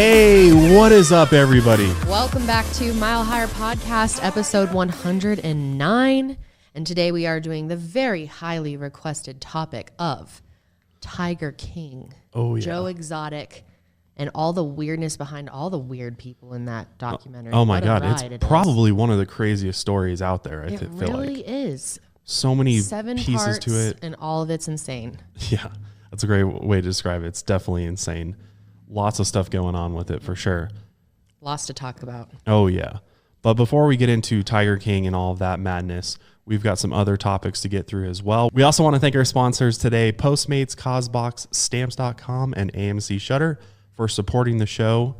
Hey, what is up, everybody? Welcome back to Mile Higher Podcast, episode 109. And today we are doing the very highly requested topic of Tiger King, Joe Exotic, and all the weirdness behind all the weird people in that documentary. Oh my God, it's probably one of the craziest stories out there. It really is. So many 7 pieces parts to it. and all of it's insane. Yeah, that's a great way to describe it. It's definitely insane. Lots of stuff going on with it for sure. Lots to talk about. Oh yeah. But before we get into Tiger King and all of that madness, we've got some other topics to get through as well. We also want to thank our sponsors today, Postmates, Cosbox, Stamps.com, and AMC Shutter for supporting the show.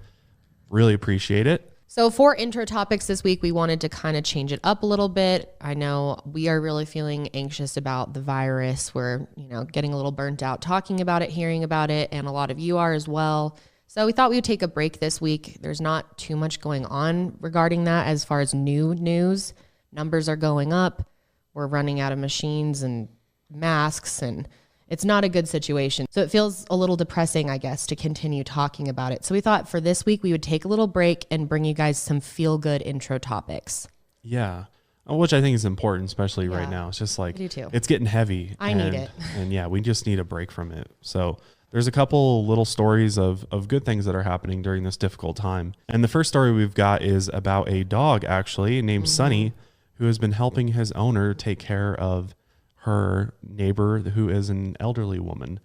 Really appreciate it. So for intro topics this week, we wanted to kind of change it up a little bit. I know we are really feeling anxious about the virus. We're, getting a little burnt out talking about it, hearing about it, and a lot of you are as well. So we thought we would take a break this week. There's not too much going on regarding that as far as new news. Numbers are going up. We're running out of machines and masks, and it's not a good situation. So it feels a little depressing, I guess, to continue talking about it. So we thought for this week, we would take a little break and bring you guys some feel-good intro topics. Yeah, which I think is important, especially right now. It's just like, I do too. It's getting heavy. I need it. And yeah, we just need a break from it. So there's a couple little stories of good things that are happening during this difficult time. And the first story we've got is about a dog, actually, named Sunny, who has been helping his owner take care of her neighbor who is an elderly woman.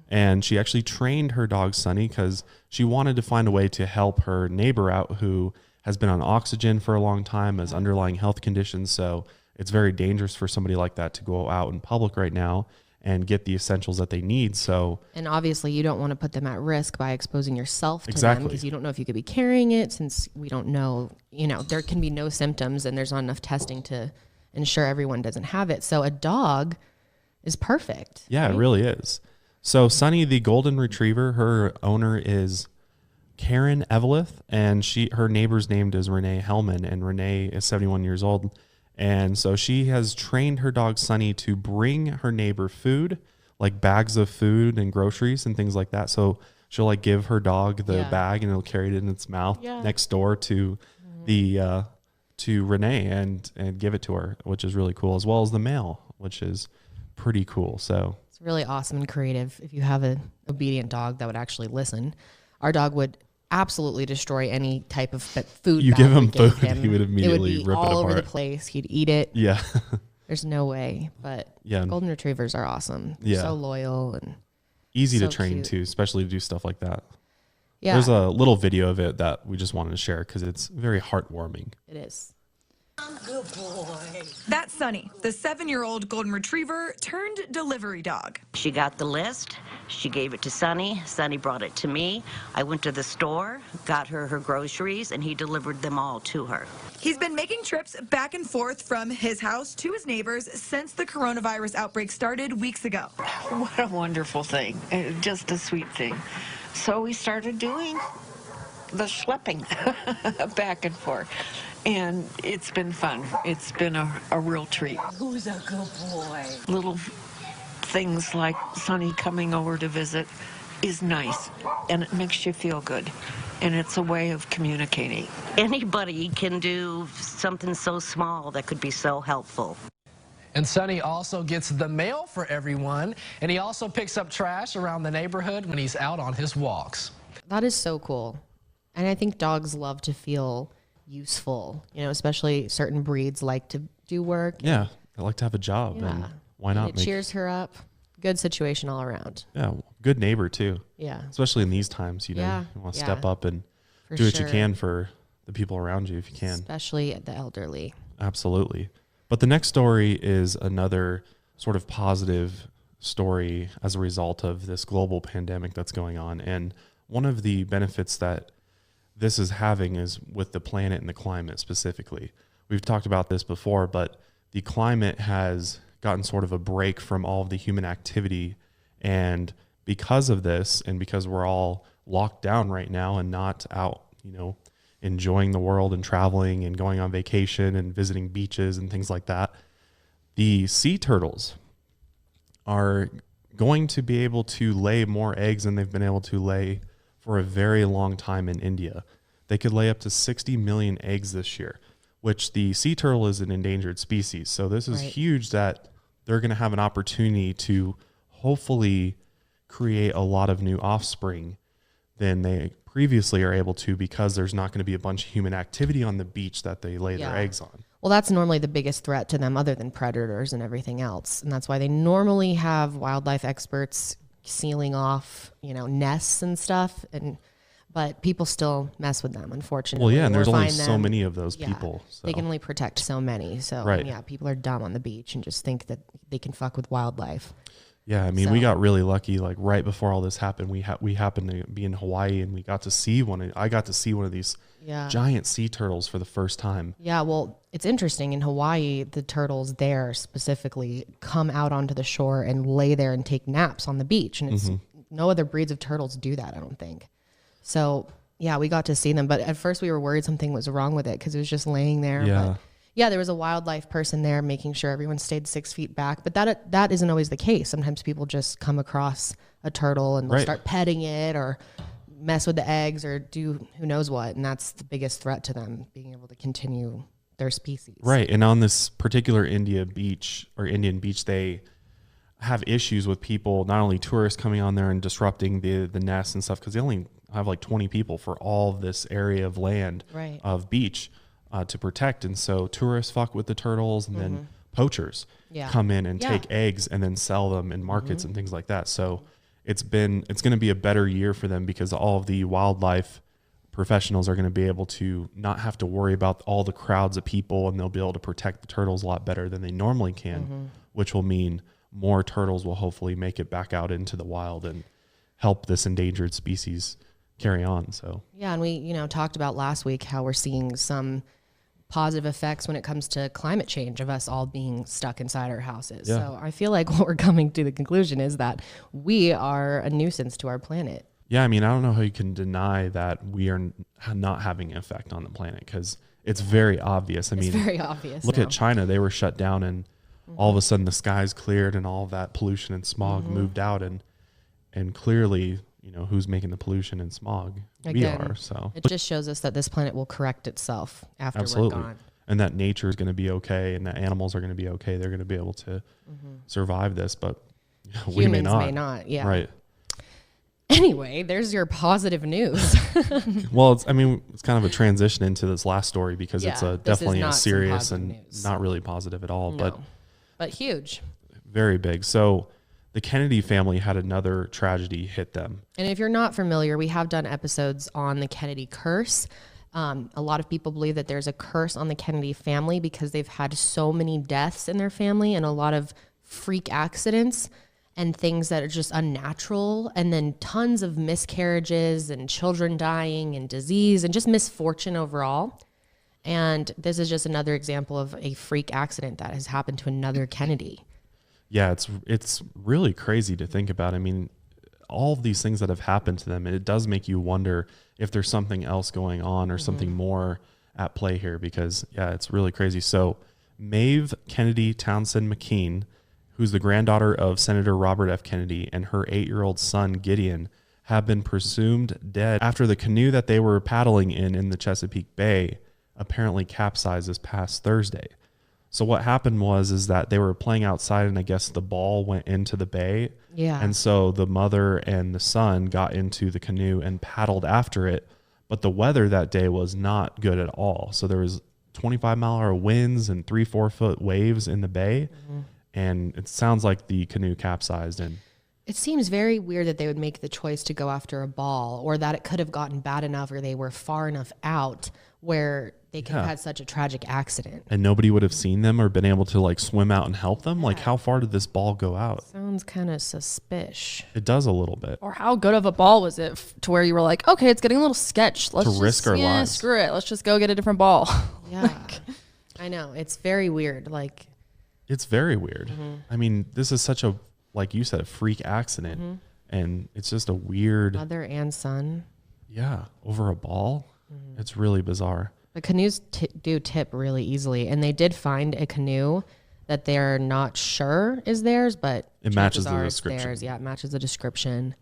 And she actually trained her dog Sunny because she wanted to find a way to help her neighbor out who has been on oxygen for a long time, has underlying health conditions. So it's very dangerous for somebody like that to go out in public right now and get the essentials that they need. So, and obviously you don't want to put them at risk by exposing yourself to Exactly. them, because you don't know if you could be carrying it, since we don't know, there can be no symptoms and there's not enough testing to ensure everyone doesn't have it. So a dog is perfect. Yeah, right? It really is. So Sunny, the golden retriever, her owner is Karen Eveleth, and her neighbor's named is Renee Hellman, and Renee is 71 years old. And so she has trained her dog Sunny to bring her neighbor food, like bags of food and groceries and things like that. So she'll like give her dog the bag and it'll carry it in its mouth next door to to Renee and give it to her, which is really cool, as well as the mail, which is pretty cool. So it's really awesome and creative. If you have an obedient dog that would actually listen, our dog would absolutely destroy any type of food. You give him food, he would immediately rip it apart. All over the place. He'd eat it. Yeah. There's no way. But golden retrievers are awesome. They're so loyal and easy so to train cute. too, especially to do stuff like that. Yeah. There's a little video of it that we just wanted to share because it's very heartwarming. It is. Good boy. That's Sunny, the 7-year-old golden retriever turned delivery dog. She got the list. She gave it to Sunny. Sunny brought it to me. I went to the store, got her groceries, and he delivered them all to her. He's been making trips back and forth from his house to his neighbors since the coronavirus outbreak started weeks ago. What a wonderful thing. Just a sweet thing. So we started doing the schlepping back and forth. And it's been fun. It's been a real treat. Who's a good boy? Little things like Sunny coming over to visit is nice, and it makes you feel good. And it's a way of communicating. Anybody can do something so small that could be so helpful. And Sunny also gets the mail for everyone, and he also picks up trash around the neighborhood when he's out on his walks. That is so cool. And I think dogs love to feel useful, especially certain breeds like to do work. Yeah, they like to have a job, and why not? It cheers her up. Good situation all around. Yeah, good neighbor too. Yeah. Especially in these times, you want to step up and do what you can for the people around you if you can. Especially the elderly. Absolutely. But the next story is another sort of positive story as a result of this global pandemic that's going on. And one of the benefits that this is having is with the planet and the climate specifically. We've talked about this before, but the climate has gotten sort of a break from all of the human activity. And because of this, and because we're all locked down right now and not out, enjoying the world and traveling and going on vacation and visiting beaches and things like that, the sea turtles are going to be able to lay more eggs than they've been able to lay for a very long time in India. They could lay up to 60 million eggs this year, which the sea turtle is an endangered species. So this is huge that they're going to have an opportunity to hopefully create a lot of new offspring than they previously are able to, because there's not going to be a bunch of human activity on the beach that they lay their eggs on. Well, that's normally the biggest threat to them other than predators and everything else. And that's why they normally have wildlife experts sealing off, nests and stuff. But people still mess with them, unfortunately. Well, yeah, and there's only so many of those people. So. They can only protect so many. So, people are dumb on the beach and just think that they can fuck with wildlife. Yeah, I mean, we got really lucky. Like right before all this happened, we happened to be in Hawaii, and we got to see I got to see one of these giant sea turtles for the first time. Yeah, well, it's interesting. In Hawaii, the turtles there specifically come out onto the shore and lay there and take naps on the beach, and it's no other breeds of turtles do that, I don't think. So yeah, we got to see them, but at first we were worried something was wrong with it because it was just laying there. Yeah. But yeah, there was a wildlife person there making sure everyone stayed 6 feet back, but that isn't always the case. Sometimes people just come across a turtle and they'll start petting it or mess with the eggs or do who knows what, and that's the biggest threat to them, being able to continue their species. Right, and on this particular Indian beach, they have issues with people, not only tourists coming on there and disrupting the nests and stuff, because they only have like 20 people for all of this area of land of beach to protect. And so tourists fuck with the turtles, and then poachers come in and take eggs and then sell them in markets and things like that. So it's going to be a better year for them, because all of the wildlife professionals are going to be able to not have to worry about all the crowds of people, and they'll be able to protect the turtles a lot better than they normally can, which will mean more turtles will hopefully make it back out into the wild and help this endangered species carry on. So yeah, and we talked about last week how we're seeing some positive effects when it comes to climate change of us all being stuck inside our houses. So I feel like what we're coming to the conclusion is that we are a nuisance to our planet. Yeah, I mean, I don't know how you can deny that we are not having an effect on the planet, because it's very obvious. It's very obvious. Look at China. They were shut down, and all of a sudden the skies cleared and all of that pollution and smog moved out, and clearly, who's making the pollution and smog? Again, we are. So it just shows us that this planet will correct itself after we're gone. And that nature is going to be okay, and that animals are going to be okay. They're going to be able to survive this, but we may not. Yeah. Right. Anyway, there's your positive news. Well, it's kind of a transition into this last story, because it's definitely a serious and news. Not really positive at all, but huge. Very big. So the Kennedy family had another tragedy hit them. And if you're not familiar, we have done episodes on the Kennedy curse. A lot of people believe that there's a curse on the Kennedy family because they've had so many deaths in their family and a lot of freak accidents and things that are just unnatural, and then tons of miscarriages and children dying and disease and just misfortune overall. And this is just another example of a freak accident that has happened to another Kennedy. Yeah, it's really crazy to think about. I mean, all of these things that have happened to them, it does make you wonder if there's something else going on or something more at play here, because it's really crazy. So Maeve Kennedy Townsend McKean, who's the granddaughter of Senator Robert F. Kennedy, and her 8-year-old son Gideon have been presumed dead after the canoe that they were paddling in the Chesapeake Bay apparently capsized this past Thursday. So what happened is that they were playing outside, and I guess the ball went into the bay. Yeah. And so the mother and the son got into the canoe and paddled after it. But the weather that day was not good at all. So there was 25-mile-an-hour winds and 3-4 foot waves in the bay. And it sounds like the canoe capsized. And it seems very weird that they would make the choice to go after a ball, or that it could have gotten bad enough or they were far enough out where they could have had such a tragic accident. And nobody would have seen them or been able to swim out and help them. Like, how far did this ball go out? Sounds kind of suspicious. It does a little bit. Or how good of a ball was it to where you were like, okay, it's getting a little sketch. Let's risk our lives. Screw it. Let's just go get a different ball. Yeah. I know. It's very weird. It's very weird. I mean, this is such a, like you said, a freak accident. And it's just a weird... Mother and son. Yeah. Over a ball. It's really bizarre. The canoes do tip really easily. And they did find a canoe that they're not sure is theirs, but it matches the description. Theirs. Yeah, it matches the description.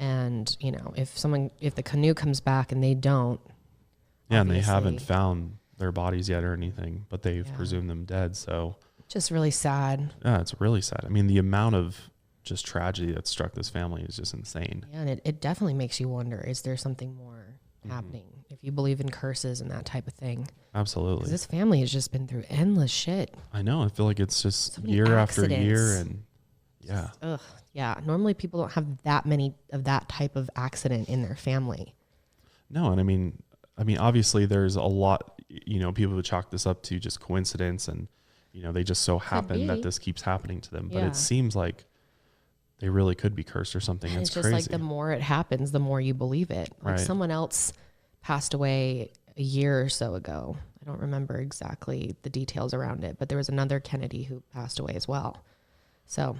And, if the canoe comes back and they don't. Yeah, and they haven't found their bodies yet or anything, but they've presumed them dead. So just really sad. Yeah, it's really sad. I mean, the amount of just tragedy that struck this family is just insane. Yeah, and it definitely makes you wonder, is there something more happening? If you believe in curses and that type of thing. Absolutely. Because this family has just been through endless shit. I know. I feel like it's just So many year accidents. after year. And yeah. Ugh. Yeah. Normally people don't have that many of that type of accident in their family. No. And I mean, obviously there's a lot, people would chalk this up to just coincidence and, they just so happen that this keeps happening to them. But it seems like they really could be cursed or something. It's just crazy. like the more it happens, the more you believe it. Like someone else passed away a year or so ago. I don't remember exactly the details around it, but there was another Kennedy who passed away as well. So.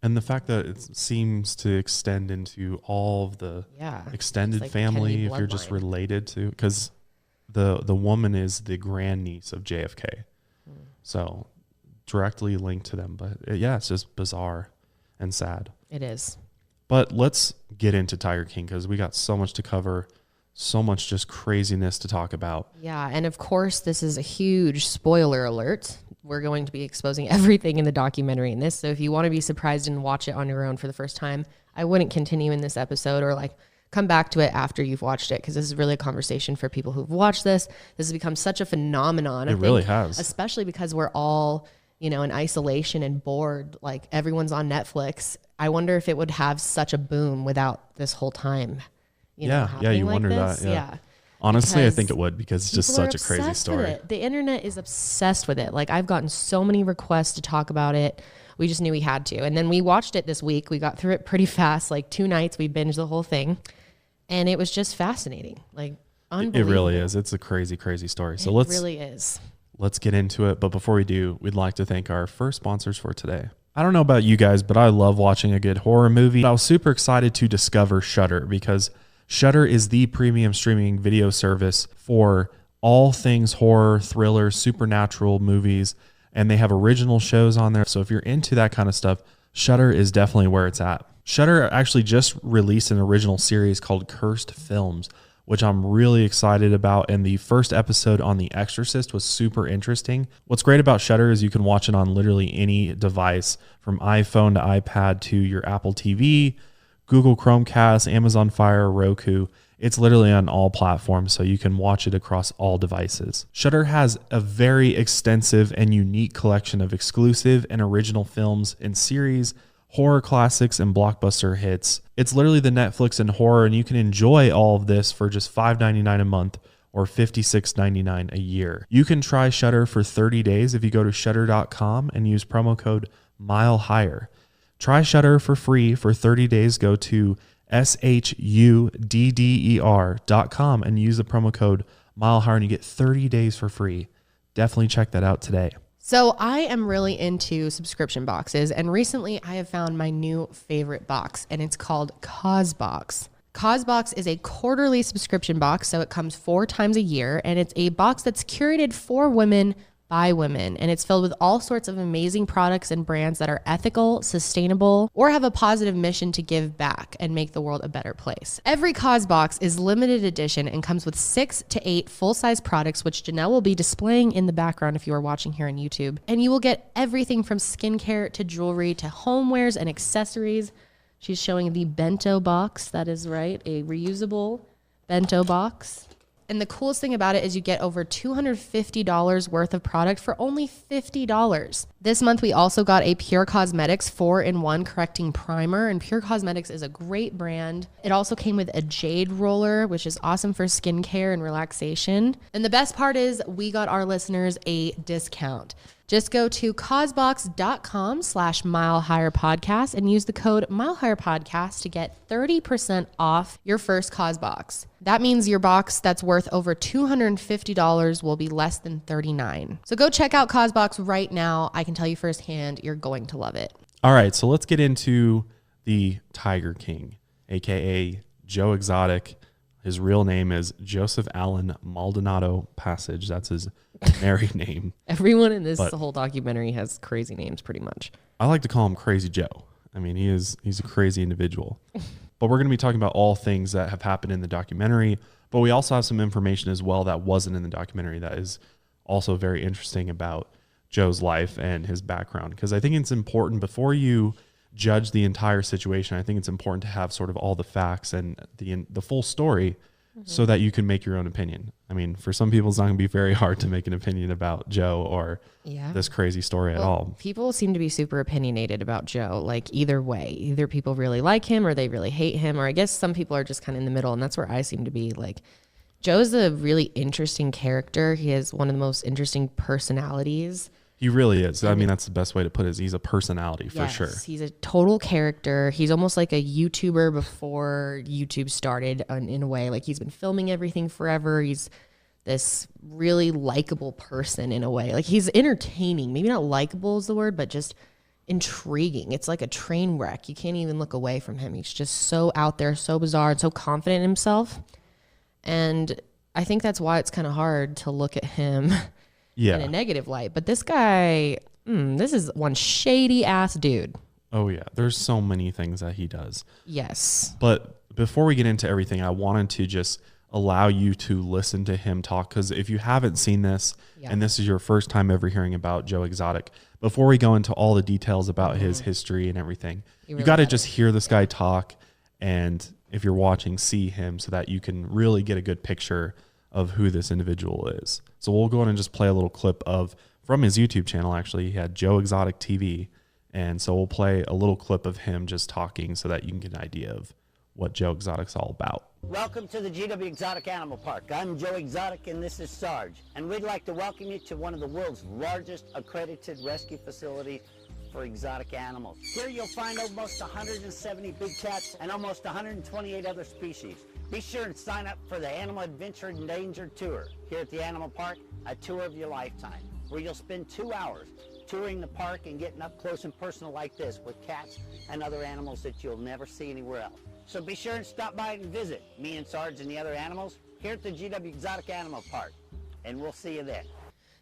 And the fact that it seems to extend into all of the extended family, if you're just related to, because the woman is the grandniece of JFK. So directly linked to them. But it's just bizarre and sad. It is. But let's get into Tiger King because we got so much to cover, so much just craziness to talk about. Yeah. And of course, this is a huge spoiler alert. We're going to be exposing everything in the documentary in this. So if you want to be surprised and watch it on your own for the first time, I wouldn't continue in this episode or come back to it after you've watched it, because this is really a conversation for people who've watched this. This has become such a phenomenon. It really has. Especially because we're all, in isolation and bored. Like everyone's on Netflix. I wonder if it would have such a boom without this whole time. You wonder that. Yeah. Honestly, I think it would, because it's just such a crazy story. The internet is obsessed with it. Like I've gotten so many requests to talk about it. We just knew we had to. And then we watched it this week. We got through it pretty fast. Like 2 nights, we binged the whole thing. And it was just fascinating. Like unbelievable. It really is. It's a crazy, crazy story. So it really is. Let's get into it. But before we do, we'd like to thank our first sponsors for today. I don't know about you guys, but I love watching a good horror movie. I was super excited to discover Shudder, because Shudder is the premium streaming video service for all things horror, thriller, supernatural movies, and they have original shows on there. So if you're into that kind of stuff, Shudder is definitely where it's at. Shudder actually just released an original series called Cursed Films, which I'm really excited about. And the first episode on The Exorcist was super interesting. What's great about Shudder is you can watch it on literally any device, from iPhone to iPad to your Apple TV, Google Chromecast, Amazon Fire, Roku. It's literally on all platforms, so you can watch it across all devices. Shudder has a very extensive and unique collection of exclusive and original films and series, horror classics, and blockbuster hits. It's literally the Netflix in horror, and you can enjoy all of this for just $5.99 a month or $56.99 a year. You can try Shudder for 30 days if you go to shudder.com and use promo code MileHigher. Try Shudder for free for 30 days. Go to shudder.com and use the promo code MileHigher, and you get 30 days for free. Definitely check that out today. So I am really into subscription boxes, and recently I have found my new favorite box, and it's called CauseBox. CauseBox is a quarterly subscription box, so it comes 4 times a year, and it's a box that's curated for women by women, and it's filled with all sorts of amazing products and brands that are ethical, sustainable, or have a positive mission to give back and make the world a better place. Every Cause box is limited edition and comes with 6 to 8 full-size products, which Janelle will be displaying in the background if you are watching here on YouTube. And you will get everything from skincare to jewelry to homewares and accessories. She's showing the bento box. That is right, a reusable bento box. And the coolest thing about it is you get over $250 worth of product for only $50. This month, we also got a Pure Cosmetics 4-in-1 correcting primer, and Pure Cosmetics is a great brand. It also came with a jade roller, which is awesome for skincare and relaxation. And the best part is we got our listeners a discount. Just go to causebox.com/milehigherpodcast and use the code milehigherpodcast to get 30% off your first Cause box. That means your box that's worth over $250 will be less than $39. So go check out CauseBox right now. I can tell you firsthand, you're going to love it. All right, so let's get into the Tiger King, aka Joe Exotic. His real name is Joseph Allen Maldonado Passage. That's his married name. Everyone in this whole documentary has crazy names pretty much. I like to call him Crazy Joe. I mean, he's a crazy individual. But we're going to be talking about all things that have happened in the documentary, but we also have some information as well that wasn't in the documentary that is also very interesting about Joe's life and his background. Because I think it's important before you judge the entire situation, I think it's important to have sort of all the facts and the full story so that you can make your own opinion. I mean, for some people, it's not going to be very hard to make an opinion about Joe or this crazy story at all. People seem to be super opinionated about Joe, like either way. Either people really like him or they really hate him, or I guess some people are just kind of in the middle, and that's where I seem to be. Like, Joe's a really interesting character. He has one of the most interesting personalities. He really is. I mean, that's the best way to put it. Is he's a personality for sure. He's a total character. He's almost like a YouTuber before YouTube started in a way. Like, he's been filming everything forever. He's this really likable person in a way. Like, he's entertaining. Maybe not likable is the word, but just intriguing. It's like a train wreck. You can't even look away from him. He's just so out there, so bizarre, and so confident in himself. And I think that's why it's kind of hard to look at him in a negative light. But this guy, this is one shady ass dude. Oh yeah. There's so many things that he does. Yes. But before we get into everything, I wanted to just allow you to listen to him talk. Because if you haven't seen this and this is your first time ever hearing about Joe Exotic, before we go into all the details about his history and everything, you got to just hear this guy talk. And if you're watching, see him so that you can really get a good picture of who this individual is. So we'll go ahead and just play a little clip from his YouTube channel. Actually, he had Joe Exotic TV. And so we'll play a little clip of him just talking so that you can get an idea of what Joe Exotic's all about. Welcome to the GW Exotic Animal Park. I'm Joe Exotic and this is Sarge. And we'd like to welcome you to one of the world's largest accredited rescue facilities for exotic animals. Here you'll find almost 170 big cats and almost 128 other species. Be sure and sign up for the Animal Adventure Endangered Tour. Here at the Animal Park, a tour of your lifetime, where you'll spend 2 hours touring the park and getting up close and personal like this with cats and other animals that you'll never see anywhere else. So be sure and stop by and visit me and Sarge and the other animals here at the GW Exotic Animal Park. And we'll see you there.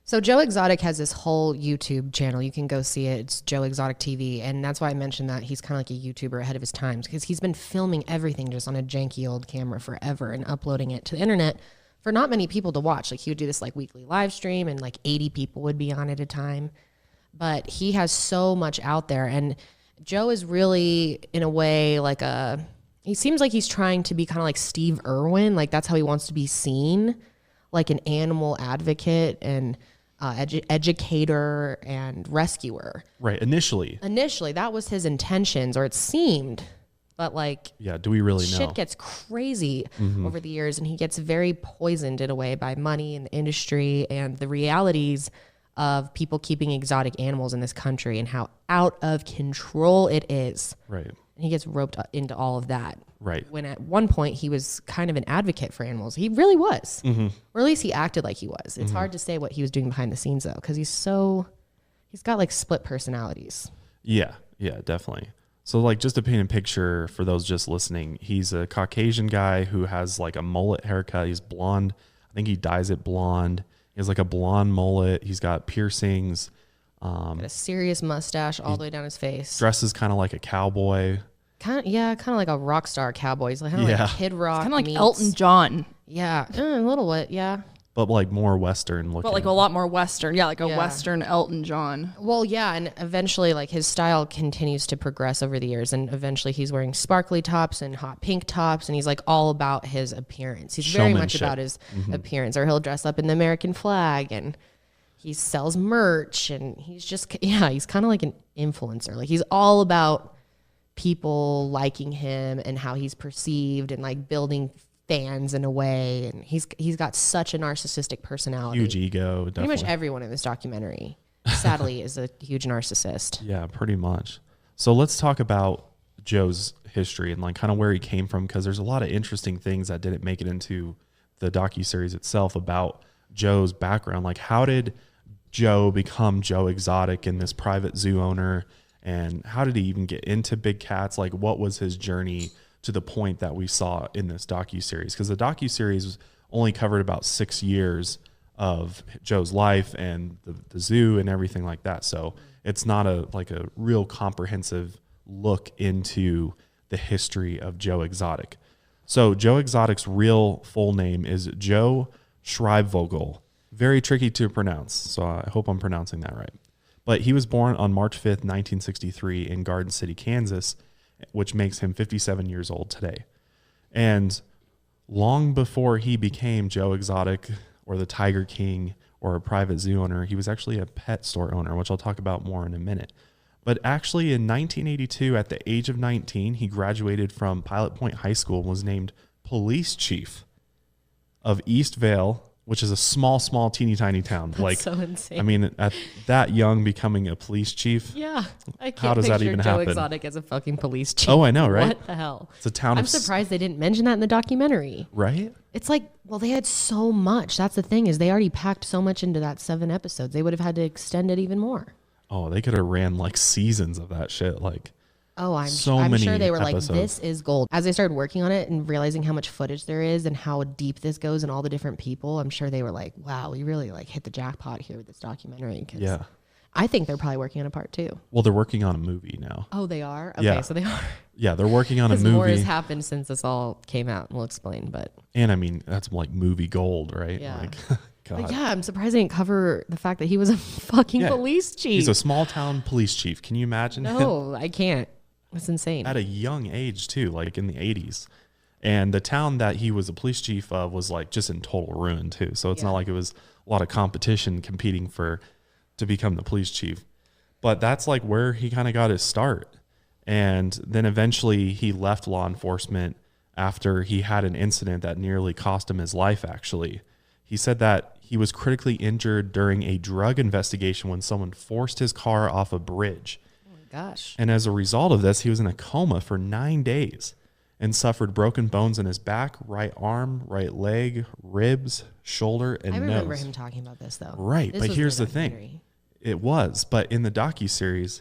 So Joe Exotic has this whole YouTube channel. You can go see it. It's Joe Exotic TV. And that's why I mentioned that he's kind of like a YouTuber ahead of his times, because he's been filming everything just on a janky old camera forever and uploading it to the internet for not many people to watch. Like, he would do this like weekly live stream and like 80 people would be on at a time. But he has so much out there. And Joe is really, in a way, like he seems like he's trying to be kind of like Steve Irwin. Like, that's how he wants to be seen, like an animal advocate and educator and rescuer. Right. Initially, that was his intentions, or it seemed. But like, do we really know? Shit gets crazy over the years, and he gets very poisoned in a way by money and the industry and the realities of people keeping exotic animals in this country and how out of control it is. Right. And he gets roped into all of that. Right. When at one point he was kind of an advocate for animals. He really was. Or at least he acted like he was. It's hard to say what he was doing behind the scenes, though, because he's got like split personalities. Yeah, definitely. So like, just to paint a picture for those just listening, he's a Caucasian guy who has like a mullet haircut. He's blonde. I think he dyes it blonde. He has like a blonde mullet. He's got piercings. Got a serious mustache all the way down his face. Dresses kind of like a cowboy. Kind of like a rock star cowboy. He's like kind of like Kid Rock. Kind of like Elton John. Yeah, a little bit. Yeah. But like more Western looking. But like a lot more Western. Yeah, like a Western Elton John. Well, yeah, and eventually like his style continues to progress over the years, and eventually he's wearing sparkly tops and hot pink tops, and he's like all about his appearance. He's very much about his appearance, or he'll dress up in the American flag, and he sells merch, and he's just, he's kind of like an influencer. Like, he's all about people liking him and how he's perceived and like building fans in a way. And he's got such a narcissistic personality. Huge ego. Definitely. Pretty much everyone in this documentary, sadly, is a huge narcissist. Yeah, pretty much. So let's talk about Joe's history and like kind of where he came from, because there's a lot of interesting things that didn't make it into the docuseries itself about Joe's background. Like, how did Joe become Joe Exotic and this private zoo owner? And how did he even get into big cats? Like, what was his journey to the point that we saw in this docuseries? Because the docuseries only covered about 6 years of Joe's life and the zoo and everything like that. So it's not a real comprehensive look into the history of Joe Exotic. So Joe Exotic's real full name is Joe Schreibvogel. Very tricky to pronounce, so I hope I'm pronouncing that right. But he was born on March 5th, 1963 in Garden City, Kansas, which makes him 57 years old today. And long before he became Joe Exotic or the Tiger King or a private zoo owner, he was actually a pet store owner, which I'll talk about more in a minute. But actually in 1982, at the age of 19, he graduated from Pilot Point High School and was named police chief of East Vale, which is a small, teeny tiny town. That's so insane. I mean, at that young, becoming a police chief. Yeah. I can't How does that picture even Joe happen? Exotic as a fucking police chief. Oh, I know, right? What the hell? It's a town I'm of surprised they didn't mention that in the documentary. Right? It's like, well, they had so much. That's the thing, is they already packed so much into that 7 episodes. They would have had to extend it even more. Oh, they could have ran like seasons of that shit. Like, Oh, I'm many sure they were episodes. like, this is gold. As they started working on it and realizing how much footage there is and how deep this goes and all the different people, I'm sure they were like, wow, we really like hit the jackpot here with this documentary. 'Cause yeah. I think they're probably working on a part 2. Well, they're working on a movie now. Oh, they are? Okay, Yeah. so they are. Yeah, they're working on a Because more has movie. happened since this all came out. We'll explain, but And I mean, that's like movie gold, right? Yeah. Like, but God. yeah, I'm surprised they didn't cover the fact that he was a fucking Yeah. police chief. He's a small town police chief. Can you imagine? No, I can't. That's insane. At a young age too, like in the 80s. And the town that he was a police chief of was like just in total ruin too. So it's not like it was a lot of competition competing to become the police chief. But that's like where he kind of got his start. And then eventually he left law enforcement after he had an incident that nearly cost him his life, actually. He said that he was critically injured during a drug investigation when someone forced his car off a bridge. Gosh. And as a result of this, he was in a coma for 9 days and suffered broken bones in his back, right arm, right leg, ribs, shoulder, and I nose. remember him talking about this though. Right, This but was here's the documentary. thing. It was, but in the docuseries,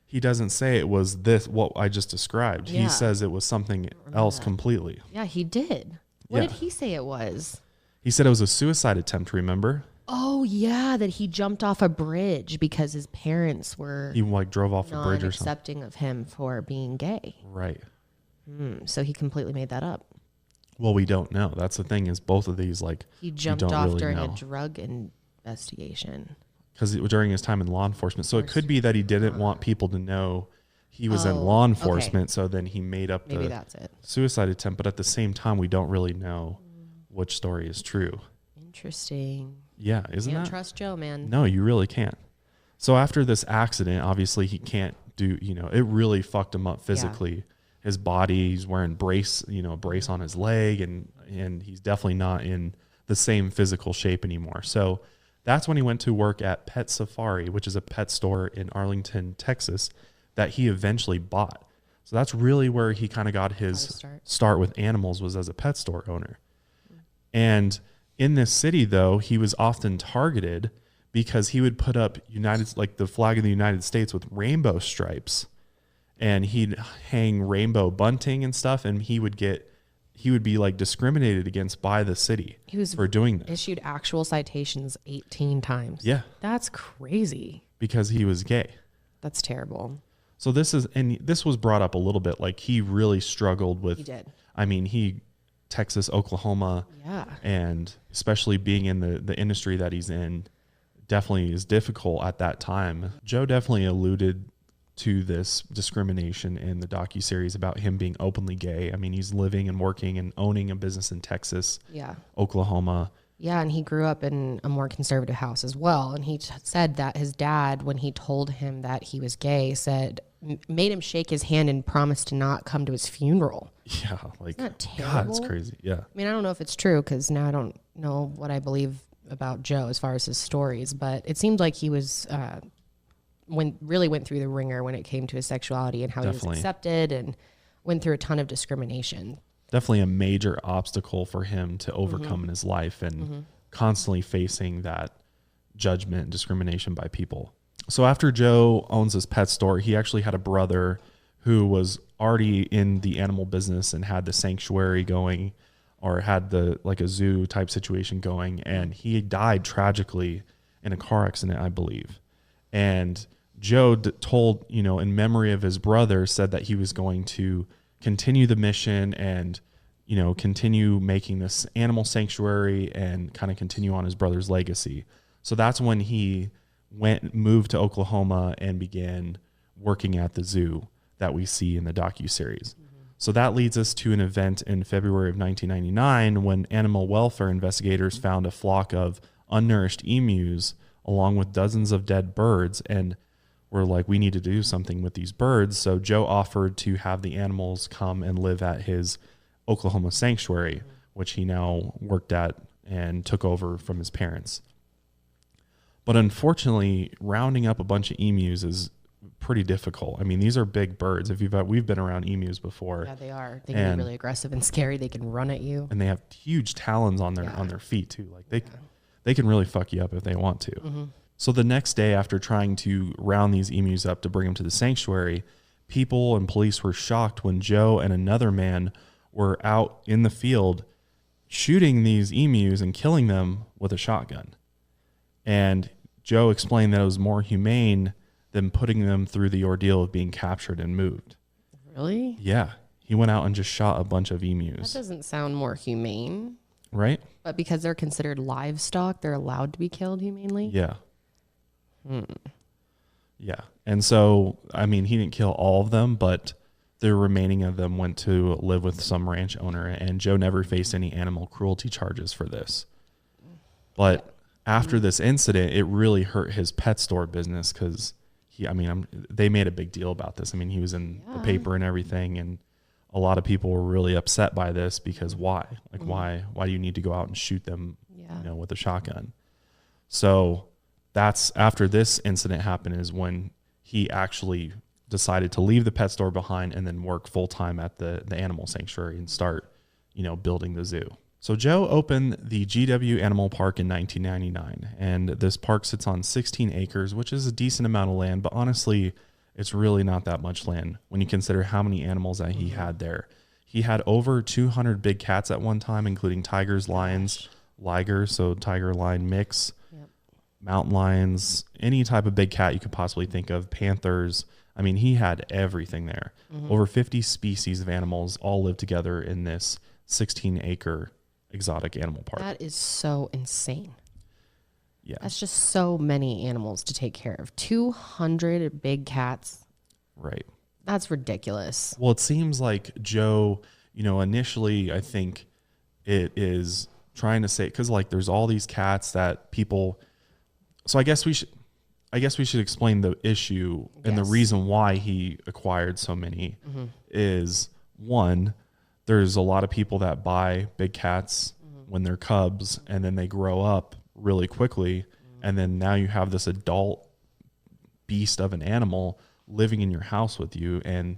he doesn't say it was this, what I just described. Yeah. He says it was something else completely. Yeah, he did. What Yeah. did he say it was? He said it was a suicide attempt, remember? Oh yeah, that he jumped off a bridge because his parents were He like drove off a not bridge or something. accepting of him for being gay. Right. So he completely made that up. Well, we don't know. That's the thing, is both of these, like, He we jumped don't off really during know. a drug investigation. Because during his time in law enforcement. So it could be that he didn't want people to know he was in law okay. enforcement. So then he made up Maybe the that's it. suicide attempt. But at the same time, we don't really know which story is true. Interesting. Yeah, isn't Can't that? trust Joe, man. No, you really can't. So after this accident, obviously he can't do, it really fucked him up physically. His body, he's wearing a brace on his leg, and he's definitely not in the same physical shape anymore. So that's when he went to work at Pet Safari, which is a pet store in Arlington, Texas, that he eventually bought. So that's really where he kind of got his start with animals, was as a pet store owner. And in this city, though, he was often targeted because he would put up the flag of the United States with rainbow stripes, and he'd hang rainbow bunting and stuff, and he would be like discriminated against by the city for doing this. Issued actual citations 18 times. Yeah. That's crazy. Because he was gay. That's terrible. So this was brought up a little bit. Like, he really struggled with. He did. I mean, Texas, Oklahoma, and especially being in the industry that he's in, definitely is difficult at that time. Joe definitely alluded to this discrimination in the docuseries about him being openly gay. I mean, he's living and working and owning a business in Texas, Oklahoma. Yeah, and he grew up in a more conservative house as well. And he said that his dad, when he told him that he was gay, made him shake his hand and promised to not come to his funeral. Yeah, like, Isn't that terrible? God, it's crazy. Yeah. I mean, I don't know if it's true because now I don't know what I believe about Joe as far as his stories, but it seemed like he was really went through the ringer when it came to his sexuality and how he was accepted, and went through a ton of discrimination. Definitely a major obstacle for him to overcome in his life, and constantly facing that judgment and discrimination by people. So after Joe owns his pet store, he actually had a brother who was already in the animal business and had the sanctuary going, or had a zoo type situation going. And he died tragically in a car accident, I believe. And Joe told, in memory of his brother, said that he was going to continue the mission and, you know, continue making this animal sanctuary and kind of continue on his brother's legacy. So that's when he moved to Oklahoma and began working at the zoo that we see in the docuseries. So that leads us to an event in February of 1999 when animal welfare investigators found a flock of unnourished emus along with dozens of dead birds, and were like, we need to do something with these birds. So Joe offered to have the animals come and live at his Oklahoma sanctuary, which he now worked at and took over from his parents. But unfortunately, rounding up a bunch of emus is pretty difficult. I mean, these are big birds. We've been around emus before. Yeah, they are. They can be really aggressive and scary. They can run at you, and they have huge talons on their feet too. Like they can really fuck you up if they want to. Mm-hmm. So the next day, after trying to round these emus up to bring them to the sanctuary, people and police were shocked when Joe and another man were out in the field shooting these emus and killing them with a shotgun. And Joe explained that it was more humane than putting them through the ordeal of being captured and moved. Really? Yeah. He went out and just shot a bunch of emus. That doesn't sound more humane. Right? But because they're considered livestock, they're allowed to be killed humanely? Yeah. Yeah. And so, I mean, he didn't kill all of them, but the remaining of them went to live with some ranch owner, and Joe never faced any animal cruelty charges for this. But after this incident, it really hurt his pet store business because they made a big deal about this. I mean, he was in the paper and everything, and a lot of people were really upset by this because why? Like, why do you need to go out and shoot them, with a shotgun? So that's after this incident happened is when he actually decided to leave the pet store behind and then work full time at the animal sanctuary and start, building the zoo. So Joe opened the GW Animal Park in 1999, and this park sits on 16 acres, which is a decent amount of land, but honestly, it's really not that much land when you consider how many animals that he had there. He had over 200 big cats at one time, including tigers, lions, ligers, so tiger lion mix, mountain lions, any type of big cat you could possibly think of, panthers. I mean, he had everything there. Over 50 species of animals all live together in this 16-acre exotic animal park. That is so insane. Yeah. That's just so many animals to take care of. 200 big cats. Right. That's ridiculous. Well, it seems like Joe, initially I think it is trying to say, because like there's all these cats that people, so I guess we should explain the issue and the reason why he acquired so many is, one, there's a lot of people that buy big cats when they're cubs and then they grow up really quickly. And then now you have this adult beast of an animal living in your house with you. And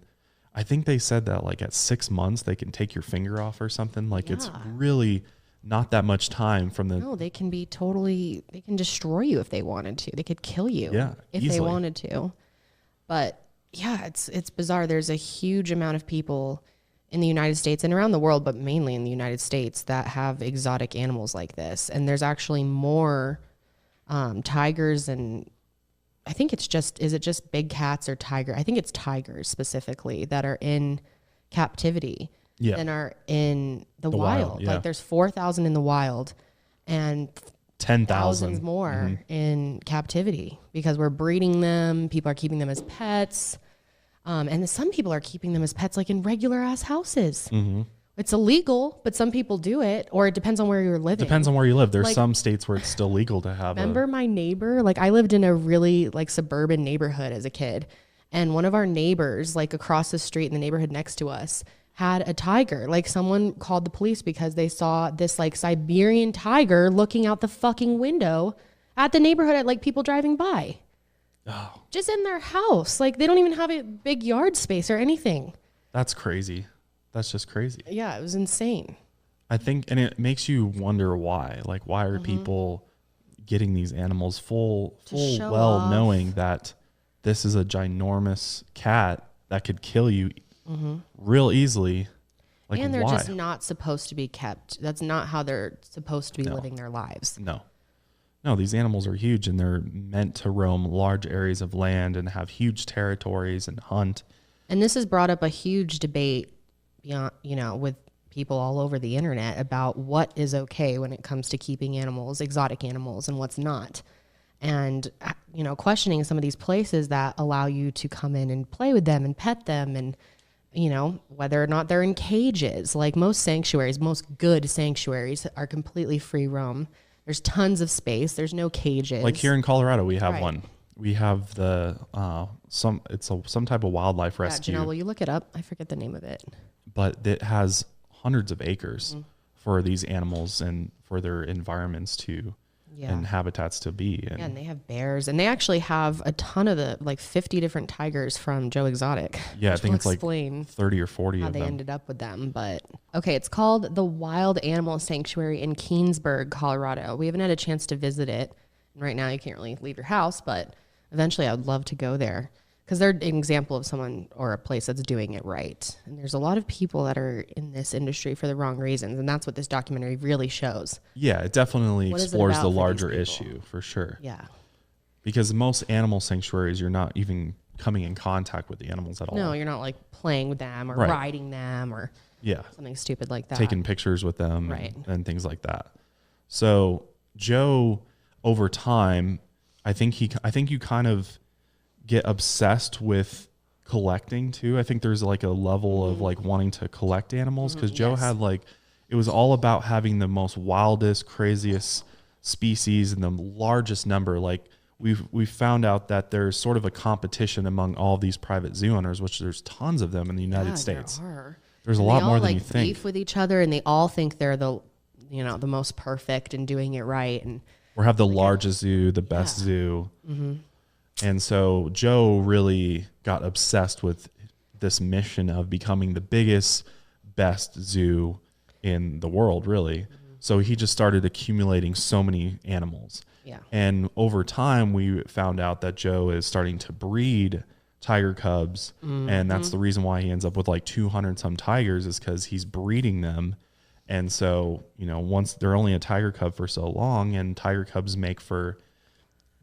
I think they said that like at 6 months, they can take your finger off or something. Like it's really not that much time from the... No, they can destroy you if they wanted to. They could kill you if they wanted to. But yeah, it's bizarre. There's a huge amount of people in the United States and around the world, but mainly in the United States, that have exotic animals like this. And there's actually more tigers, and I think is it just big cats or tiger? I think it's tigers specifically that are in captivity than are in the wild. Yeah. Like there's 4,000 in the wild and 10,000 more in captivity because we're breeding them. People are keeping them as pets. And some people are keeping them as pets, like in regular ass houses. It's illegal, but some people do it, or it depends on where you're living. Depends on where you live. There's some states where it's still legal to have. Remember my neighbor? Like I lived in a really like suburban neighborhood as a kid, and one of our neighbors, like across the street in the neighborhood next to us, had a tiger. Like someone called the police because they saw this like Siberian tiger looking out the fucking window at the neighborhood at like people driving by. Oh. Just in their house. Like they don't even have a big yard space or anything. That's crazy. That's just crazy. Yeah, it was insane. I think, and it makes you wonder why. Like, why are people getting these animals full well off, knowing that this is a ginormous cat that could kill you real easily? Like, and they're why? just not supposed to be kept. That's not how they're supposed to be living their lives. No, these animals are huge, and they're meant to roam large areas of land and have huge territories and hunt. And this has brought up a huge debate beyond, with people all over the internet about what is okay when it comes to keeping animals, exotic animals, and what's not. And, questioning some of these places that allow you to come in and play with them and pet them, and, whether or not they're in cages. Like most good sanctuaries are completely free roam. There's tons of space. There's no cages. Like here in Colorado, we have Right. one. We have the some type of wildlife rescue. Janelle, will you look it up? I forget the name of it. But it has hundreds of acres Mm-hmm. for these animals and for their environments and habitats to be. And, And they have bears, and they actually have a ton of 50 different tigers from Joe Exotic. yeah, I which think will it's like explain 30 or 40 how of they them. ended up with them. But okay, it's called the Wild Animal Sanctuary in Keensburg, Colorado. We haven't had a chance to visit it. And right now you can't really leave your house, but eventually I would love to go there, because they're an example of someone or a place that's doing it right. And there's a lot of people that are in this industry for the wrong reasons, and that's what this documentary really shows. Yeah, it definitely What is it explores about the for these larger people? issue for sure. Yeah. Because most animal sanctuaries, you're not even coming in contact with the animals at all. No, you're not like playing with them or Right. riding them or Yeah. something stupid like that. Taking pictures with them Right. and things like that. So Joe, over time, I think you kind of get obsessed with collecting too. I think there's like a level of like wanting to collect animals, because Joe yes. had it was all about having the most wildest, craziest species and the largest number. Like we've found out that there's sort of a competition among all these private zoo owners, which there's tons of them in the United States. There are. There's a And lot they more all, than you think. beef with each other, and they all think they're the most perfect and doing it right. And Or have the largest zoo, the best zoo. Mm-hmm. And so Joe really got obsessed with this mission of becoming the biggest, best zoo in the world, really. Mm-hmm. So he just started accumulating so many animals. Yeah. And over time, we found out that Joe is starting to breed tiger cubs. And that's the reason why he ends up with like 200 some tigers, is because he's breeding them. And so, once they're only a tiger cub for so long, and tiger cubs make for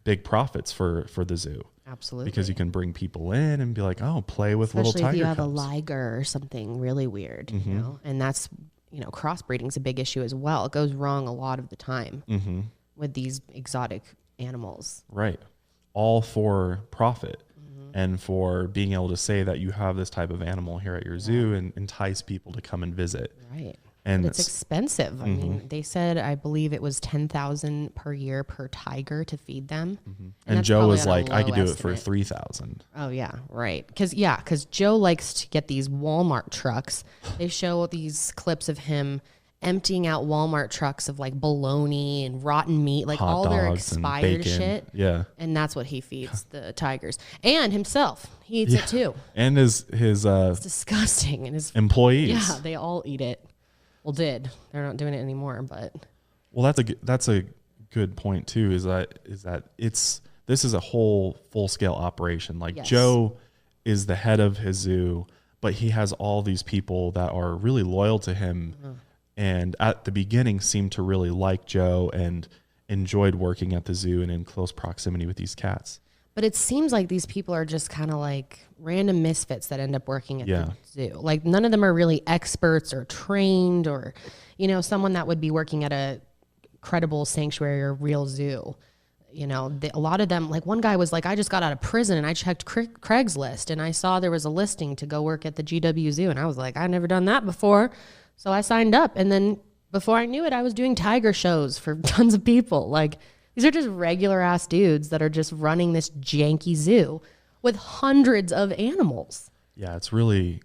big profits for the zoo, absolutely. because you can bring people in and be like, oh, play with Especially little tiger if you have cubs. a liger or something really weird, Mm-hmm. and that's, crossbreeding's a big issue as well. It goes wrong a lot of the time Mm-hmm. with these exotic animals. Right. All for profit Mm-hmm. and for being able to say that you have this type of animal here at your zoo and entice people to come and visit. Right. And But it's expensive. I mean, they said, I believe it was $10,000 per year per tiger to feed them. and that's Joe probably was on a like, I low could do it for estimate. 3,000. Oh yeah, right. Because Joe likes to get these Walmart trucks. They show these clips of him emptying out Walmart trucks of like bologna and rotten meat, like Hot all their dogs and expired bacon. shit. Yeah. And that's what he feeds the tigers and himself. He eats it too. And his It's disgusting. And his employees. yeah, they all eat it. Well, did. They're not doing it anymore, but Well, that's a good point too. Is that this is a whole full scale operation. Like Yes. Joe is the head of his zoo, but he has all these people that are really loyal to him, and at the beginning seemed to really like Joe and enjoyed working at the zoo and in close proximity with these cats. But it seems like these people are just kind of like random misfits that end up working at the zoo. Like none of them are really experts or trained or, someone that would be working at a credible sanctuary or real zoo. A lot of them, like one guy was like, I just got out of prison and I checked Craigslist and I saw there was a listing to go work at the GW Zoo. And I was like, I've never done that before. So I signed up. And then before I knew it, I was doing tiger shows for tons of people. Like, these are just regular ass dudes that are just running this janky zoo with hundreds of animals. Yeah, it's really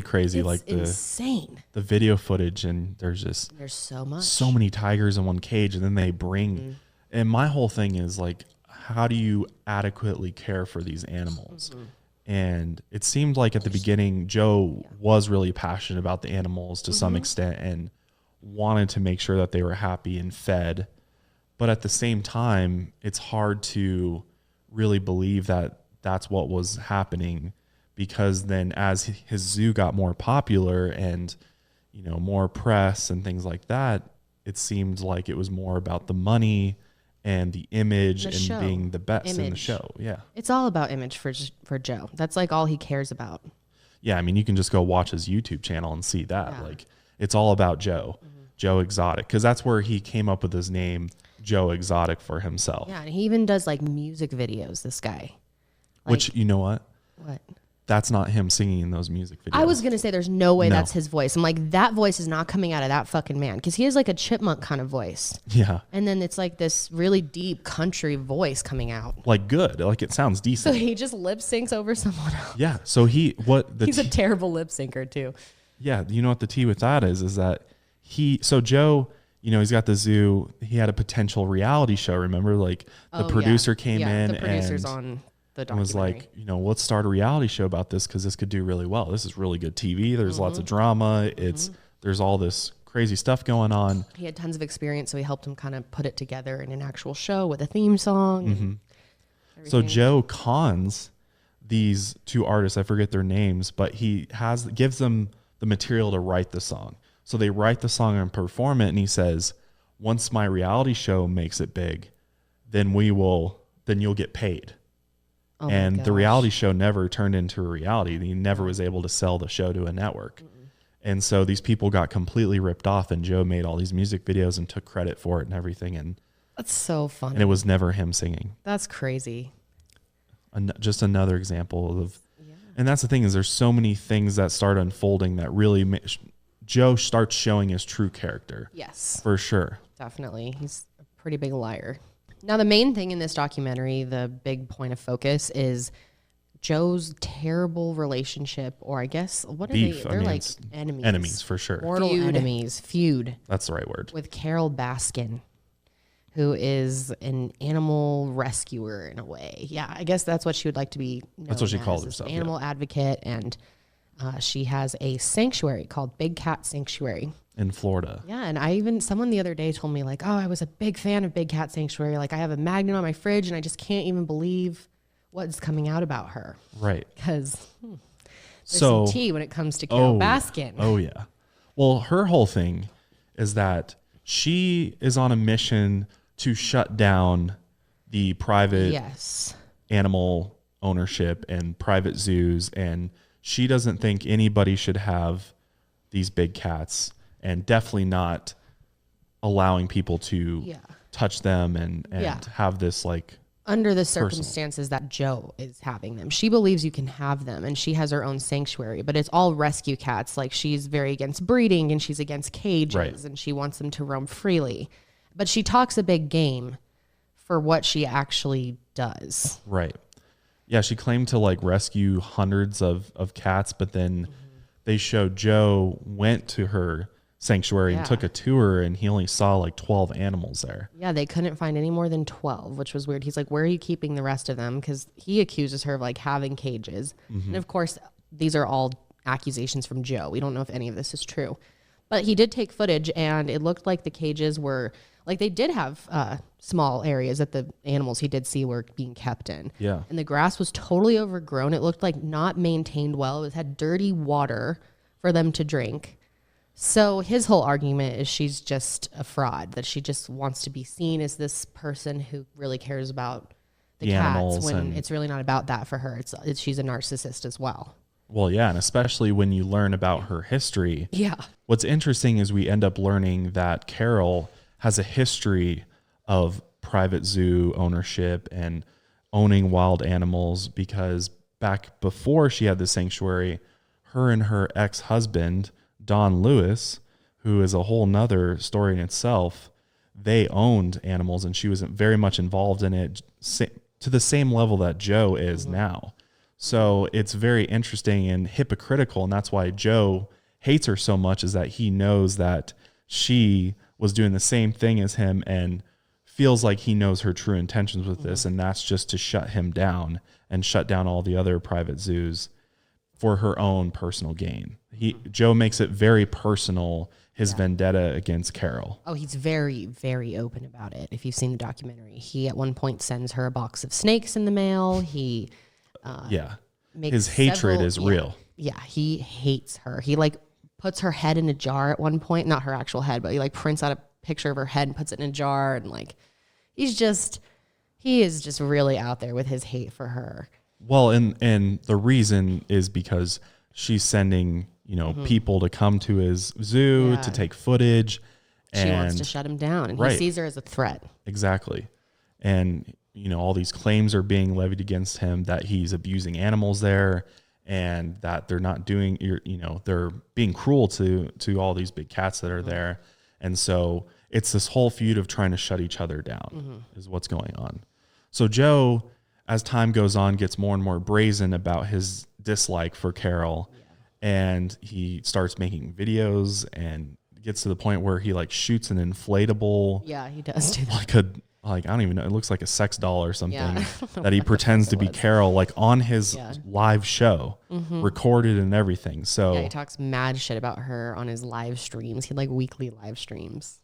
crazy. It's like insane. the video footage, and there's so much. so many tigers in one cage, and then they bring. And my whole thing is like, how do you adequately care for these animals? And it seemed like at the beginning, Joe was really passionate about the animals to some extent and wanted to make sure that they were happy and fed. But at the same time, it's hard to really believe that that's what was happening, because then as his zoo got more popular and, more press and things like that, it seemed like it was more about the money and the image The and show. being the best in the Image. show. Yeah. It's all about image for Joe. That's like all he cares about. yeah, I mean, you can just go watch his YouTube channel and see that. Yeah. Like, it's all about Joe, Joe Exotic, because that's where he came up with his name, Joe Exotic, for himself. Yeah, and he even does like music videos, this guy. Like, which, you know what? What? That's not him singing in those music videos. I was going to say there's no way that's his voice. I'm like, that voice is not coming out of that fucking man, because he has like a chipmunk kind of voice. Yeah. And then it's like this really deep country voice coming out. Like good. Like it sounds decent. So he just lip syncs over someone else. Yeah. So he's a terrible lip syncer too. Yeah. You know what the tea with that is that so Joe, you know, he's got the zoo. He had a potential reality show. Remember, like the producer came in the producer's and on the documentary. Was like, you know, let's start a reality show about this because this could do really well. This is really good TV. There's lots of drama. There's all this crazy stuff going on. He had tons of experience, so he helped him kind of put it together in an actual show with a theme song. So Joe cons these two artists, I forget their names, but he gives them the material to write the song. So they write the song and perform it, and he says, once my reality show makes it big, then you'll get paid. Oh, and the reality show never turned into a reality. He never was able to sell the show to a network. And so these people got completely ripped off, and Joe made all these music videos and took credit for it and everything. And that's so funny. And it was never him singing. That's crazy. Just another example of, and that's the thing is there's so many things that start unfolding that really Joe starts showing his true character. Yes. For sure. Definitely. He's a pretty big liar. Now, the main thing in this documentary, the big point of focus is Joe's terrible relationship, or I guess, what are Beef. they? They're like enemies. Enemies, for sure. Mortal enemies. Feud. That's the right word. With Carole Baskin, who is an animal rescuer in a way. Yeah, I guess that's what she would like to be known That's what she as, calls herself. An animal advocate, and she has a sanctuary called Big Cat Sanctuary. In Florida. Yeah, and someone the other day told me like, oh, I was a big fan of Big Cat Sanctuary. Like I have a magnet on my fridge and I just can't even believe what's coming out about her. Right. Because there's some tea when it comes to Carole Baskin. Oh, yeah. Well, her whole thing is that she is on a mission to shut down the private animal ownership and private zoos. And she doesn't think anybody should have these big cats, and definitely not allowing people to touch them and have this like under the circumstances that Joe is having them. She believes you can have them, and she has her own sanctuary, but it's all rescue cats. Like she's very against breeding, and she's against cages, and she wants them to roam freely. But she talks a big game for what she actually does. Right. Yeah, she claimed to like rescue hundreds of cats, but then they showed Joe went to her sanctuary and took a tour, and he only saw like 12 animals there. Yeah, they couldn't find any more than 12, which was weird. He's like, where are you keeping the rest of them? Because he accuses her of like having cages. And of course, these are all accusations from Joe. We don't know if any of this is true. But he did take footage, and it looked like the cages were, like they did have small areas that the animals he did see were being kept in. Yeah. And the grass was totally overgrown. It looked like not maintained well. It had dirty water for them to drink. So his whole argument is she's just a fraud, that she just wants to be seen as this person who really cares about the cats, when it's really not about that for her. It's she's a narcissist as well. Well, yeah, and especially when you learn about her history. Yeah. What's interesting is we end up learning that Carole has a history of private zoo ownership and owning wild animals, because back before she had the sanctuary, her and her ex-husband, Don Lewis, who is a whole nother story in itself, they owned animals, and she was very much involved in it to the same level that Joe is now. So it's very interesting and hypocritical, and that's why Joe hates her so much, is that he knows that she was doing the same thing as him and feels like he knows her true intentions with this, and that's just to shut him down and shut down all the other private zoos for her own personal gain. Joe makes it very personal, his vendetta against Carole. Oh, he's very, very open about it. If you've seen the documentary, he at one point sends her a box of snakes in the mail. He his hatred is real. Yeah, he hates her. He like puts her head in a jar at one point, not her actual head, but he like prints out a picture of her head and puts it in a jar, and like he is just really out there with his hate for her. Well, and the reason is because she's sending, people to come to his zoo to take footage. She wants to shut him down, and he sees her as a threat. Exactly. And, all these claims are being levied against him that he's abusing animals there, and that they're not doing, they're being cruel to all these big cats that are there. And so it's this whole feud of trying to shut each other down is what's going on. So Joe, as time goes on, gets more and more brazen about his dislike for Carole, and he starts making videos and gets to the point where he like shoots an inflatable. Yeah, he does do that. I don't even know. It looks like a sex doll or something that he pretends to be Carole, like on his live show, recorded and everything. So he talks mad shit about her on his live streams. He had like weekly live streams.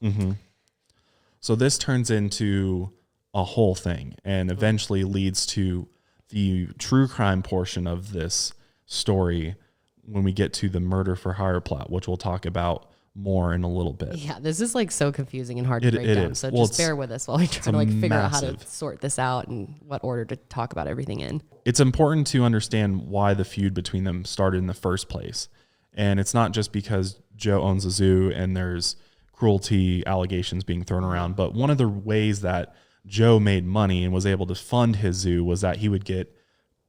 So this turns into a whole thing and eventually leads to the true crime portion of this story when we get to the murder for hire plot, which we'll talk about more in a little bit. Yeah, this is like so confusing and hard to break down. Is. So just bear with us while we try to like figure out how to massive. sort this out and what order to talk about everything in. It's important to understand why the feud between them started in the first place. And it's not just because Joe owns a zoo and there's cruelty allegations being thrown around, but one of the ways that Joe made money and was able to fund his zoo was that he would get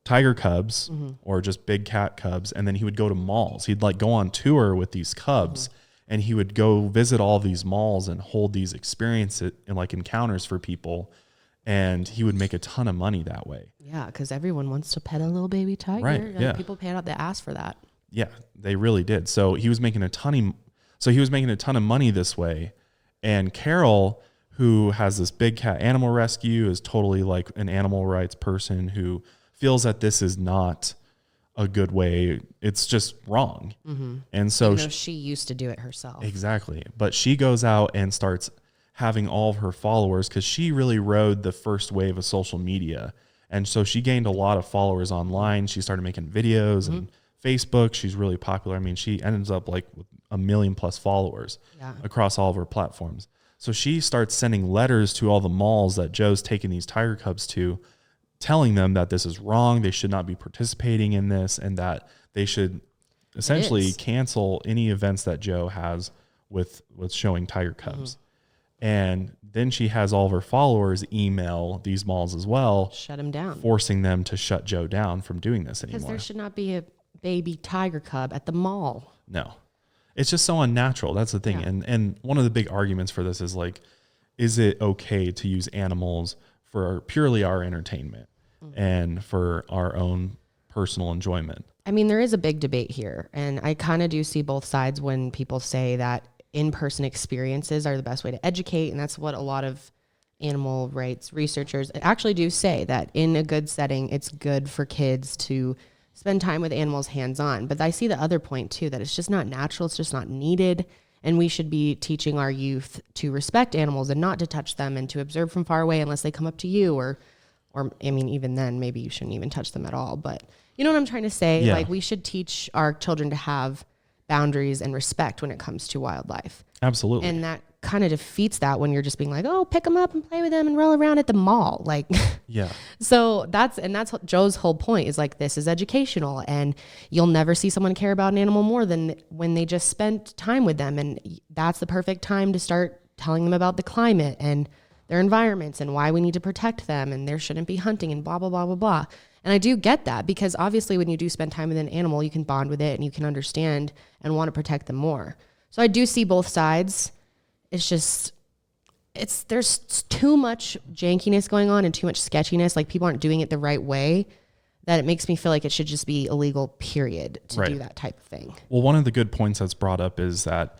tiger cubs or just big cat cubs, and then he would go to malls. He'd like go on tour with these cubs, and he would go visit all these malls and hold these experiences and like encounters for people, and he would make a ton of money that way. Yeah, because everyone wants to pet a little baby tiger. Right, And yeah. people pay out the ass for that. Yeah, they really did. So he was making a ton of money this way. And Carole, who has this big cat animal rescue, is totally like an animal rights person who feels that this is not a good way. It's just wrong. And so she used to do it herself. Exactly. But she goes out and starts having all of her followers because she really rode the first wave of social media. And so she gained a lot of followers online. She started making videos and Facebook. She's really popular. I mean, she ends up like with 1 million+ followers across all of her platforms. So she starts sending letters to all the malls that Joe's taking these tiger cubs to, telling them that this is wrong. They should not be participating in this, and that they should essentially cancel any events that Joe has with showing tiger cubs. And then she has all of her followers email these malls as well, shut them down, forcing them to shut Joe down from doing this anymore. Because there should not be a baby tiger cub at the mall. No, it's just so unnatural. That's the thing. And one of the big arguments for this is like, is it okay to use animals for purely our entertainment and for our own personal enjoyment? I mean, there is a big debate here, and I kind of do see both sides when people say that in-person experiences are the best way to educate, and that's what a lot of animal rights researchers actually do say, that in a good setting, it's good for kids to spend time with animals hands-on. But I see the other point too, that it's just not natural, it's just not needed, and we should be teaching our youth to respect animals and not to touch them and to observe from far away unless they come up to you, or I mean, even then, maybe you shouldn't even touch them at all. But you know what I'm trying to say? Yeah. Like, we should teach our children to have boundaries and respect when it comes to wildlife. Absolutely. And that kind of defeats that when you're just being like, oh, pick them up and play with them and roll around at the mall. Like, yeah. So that's what Joe's whole point is, like, this is educational, and you'll never see someone care about an animal more than when they just spent time with them. And that's the perfect time to start telling them about the climate and their environments and why we need to protect them, and there shouldn't be hunting and blah, blah, blah, blah, blah. And I do get that, because obviously when you do spend time with an animal, you can bond with it and you can understand and want to protect them more. So I do see both sides. It's just, there's too much jankiness going on and too much sketchiness. Like, people aren't doing it the right way, that it makes me feel like it should just be illegal, period, to do that type of thing. Well, one of the good points that's brought up is that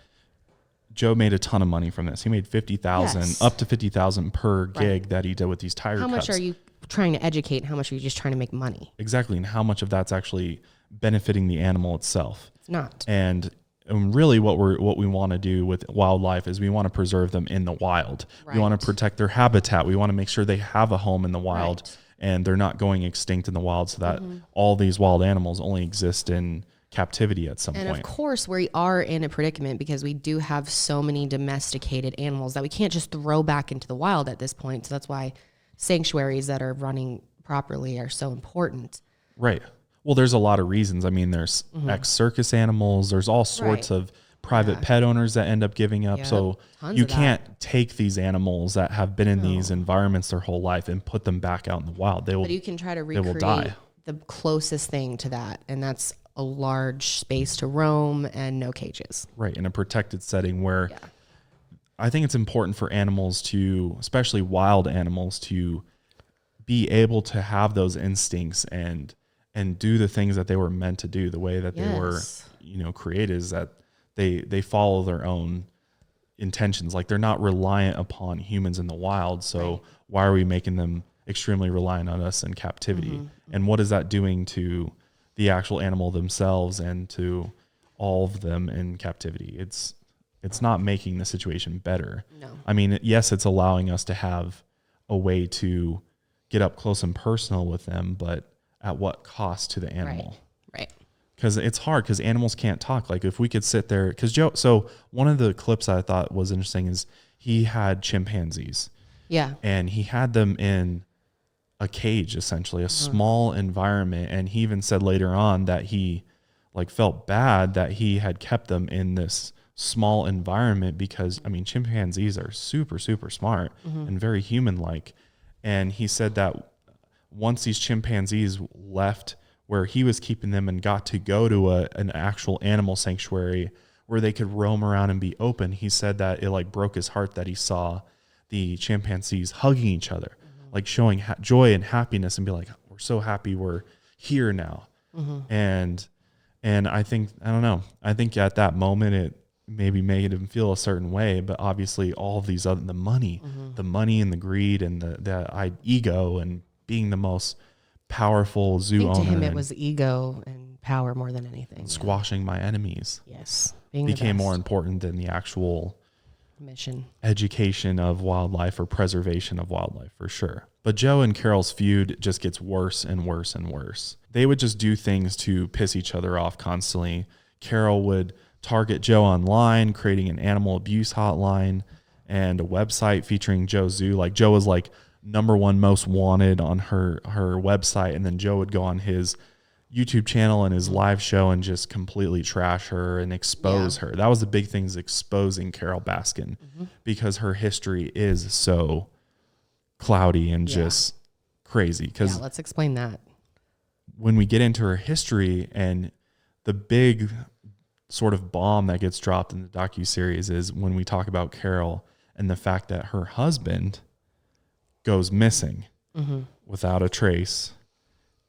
Joe made a ton of money from this. He made $50,000, up to $50,000 per gig that he did with these tiger cubs. How much are you trying to educate, and how much are you just trying to make money? Exactly. And how much of that's actually benefiting the animal itself? It's not. And really what we want to do with wildlife is we want to preserve them in the wild. We want to protect their habitat. We want to make sure they have a home in the wild and they're not going extinct in the wild, so that all these wild animals only exist in captivity at some point. And of course, we are in a predicament because we do have so many domesticated animals that we can't just throw back into the wild at this point. So that's why sanctuaries that are running properly are so important. Right. Well, there's a lot of reasons. I mean, there's ex-circus animals. There's all sorts of private pet owners that end up giving up. So you can't take these animals that have been in these environments their whole life and put them back out in the wild. They will. But you can try to they will recreate die. the closest thing to that, and that's a large space to roam and no cages. Right, in a protected setting where I think it's important for animals to, especially wild animals, to be able to have those instincts and do the things that they were meant to do. The way that they were, created is that they follow their own intentions. Like, they're not reliant upon humans in the wild. So why are we making them extremely reliant on us in captivity? And what is that doing to the actual animal themselves and to all of them in captivity? It's not making the situation better. No. I mean, yes, it's allowing us to have a way to get up close and personal with them, but at what cost to the animal? Right. Because it's hard, because animals can't talk. Like, if we could sit there, because Joe, so one of the clips I thought was interesting is he had chimpanzees. Yeah. And he had them in a cage, essentially, a small environment. And he even said later on that he felt bad that he had kept them in this small environment because, I mean, chimpanzees are super, super smart and very human-like. And he said that once these chimpanzees left where he was keeping them and got to go to an actual animal sanctuary where they could roam around and be open, he said that it broke his heart that he saw the chimpanzees hugging each other, showing joy and happiness, and be like, we're so happy we're here now. And I think, I don't know, I think at that moment it maybe made him feel a certain way, but obviously all of these the money and the greed and the ego and being the most powerful zoo owner. To him, it was ego and power more than anything. Squashing my enemies. Yes. Became more important than the actual mission, education of wildlife or preservation of wildlife, for sure. But Joe and Carole's feud just gets worse and worse and worse. They would just do things to piss each other off constantly. Carole would target Joe online, creating an animal abuse hotline and a website featuring Joe's zoo. Like, Joe was #1 most wanted on her website, and then Joe would go on his YouTube channel and his live show and just completely trash her and expose her. That was the big thing, is exposing Carole Baskin, because her history is so cloudy and just crazy. Because let's explain that. When we get into her history, and the big sort of bomb that gets dropped in the docuseries is when we talk about Carole and the fact that her husband goes missing without a trace,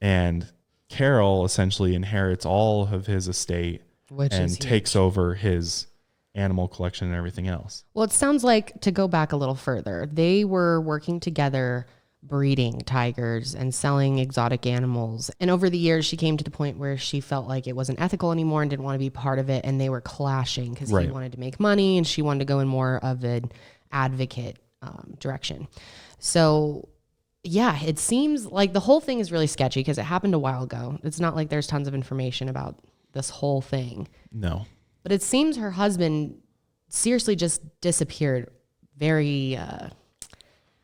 and Carole essentially inherits all of his estate and takes over his animal collection and everything else. Well, it sounds like, to go back a little further, they were working together, breeding tigers and selling exotic animals. And over the years, she came to the point where she felt like it wasn't ethical anymore and didn't want to be part of it. And they were clashing because he wanted to make money and she wanted to go in more of an advocate direction. So yeah, it seems like the whole thing is really sketchy because it happened a while ago. It's not like there's tons of information about this whole thing. No. But it seems her husband seriously just disappeared. Very,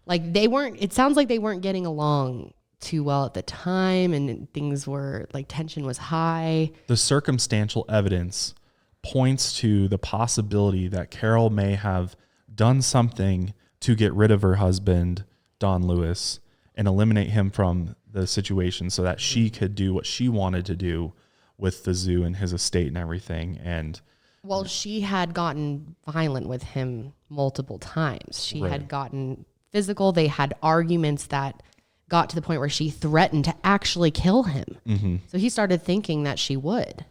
it sounds like they weren't getting along too well at the time, and things were tension was high. The circumstantial evidence points to the possibility that Carole may have done something to get rid of her husband, Don Lewis, and eliminate him from the situation so that she could do what she wanted to do with the zoo and his estate and everything. And well, she had gotten violent with him multiple times. She had gotten physical. They had arguments that got to the point where she threatened to actually kill him. So he started thinking that she would.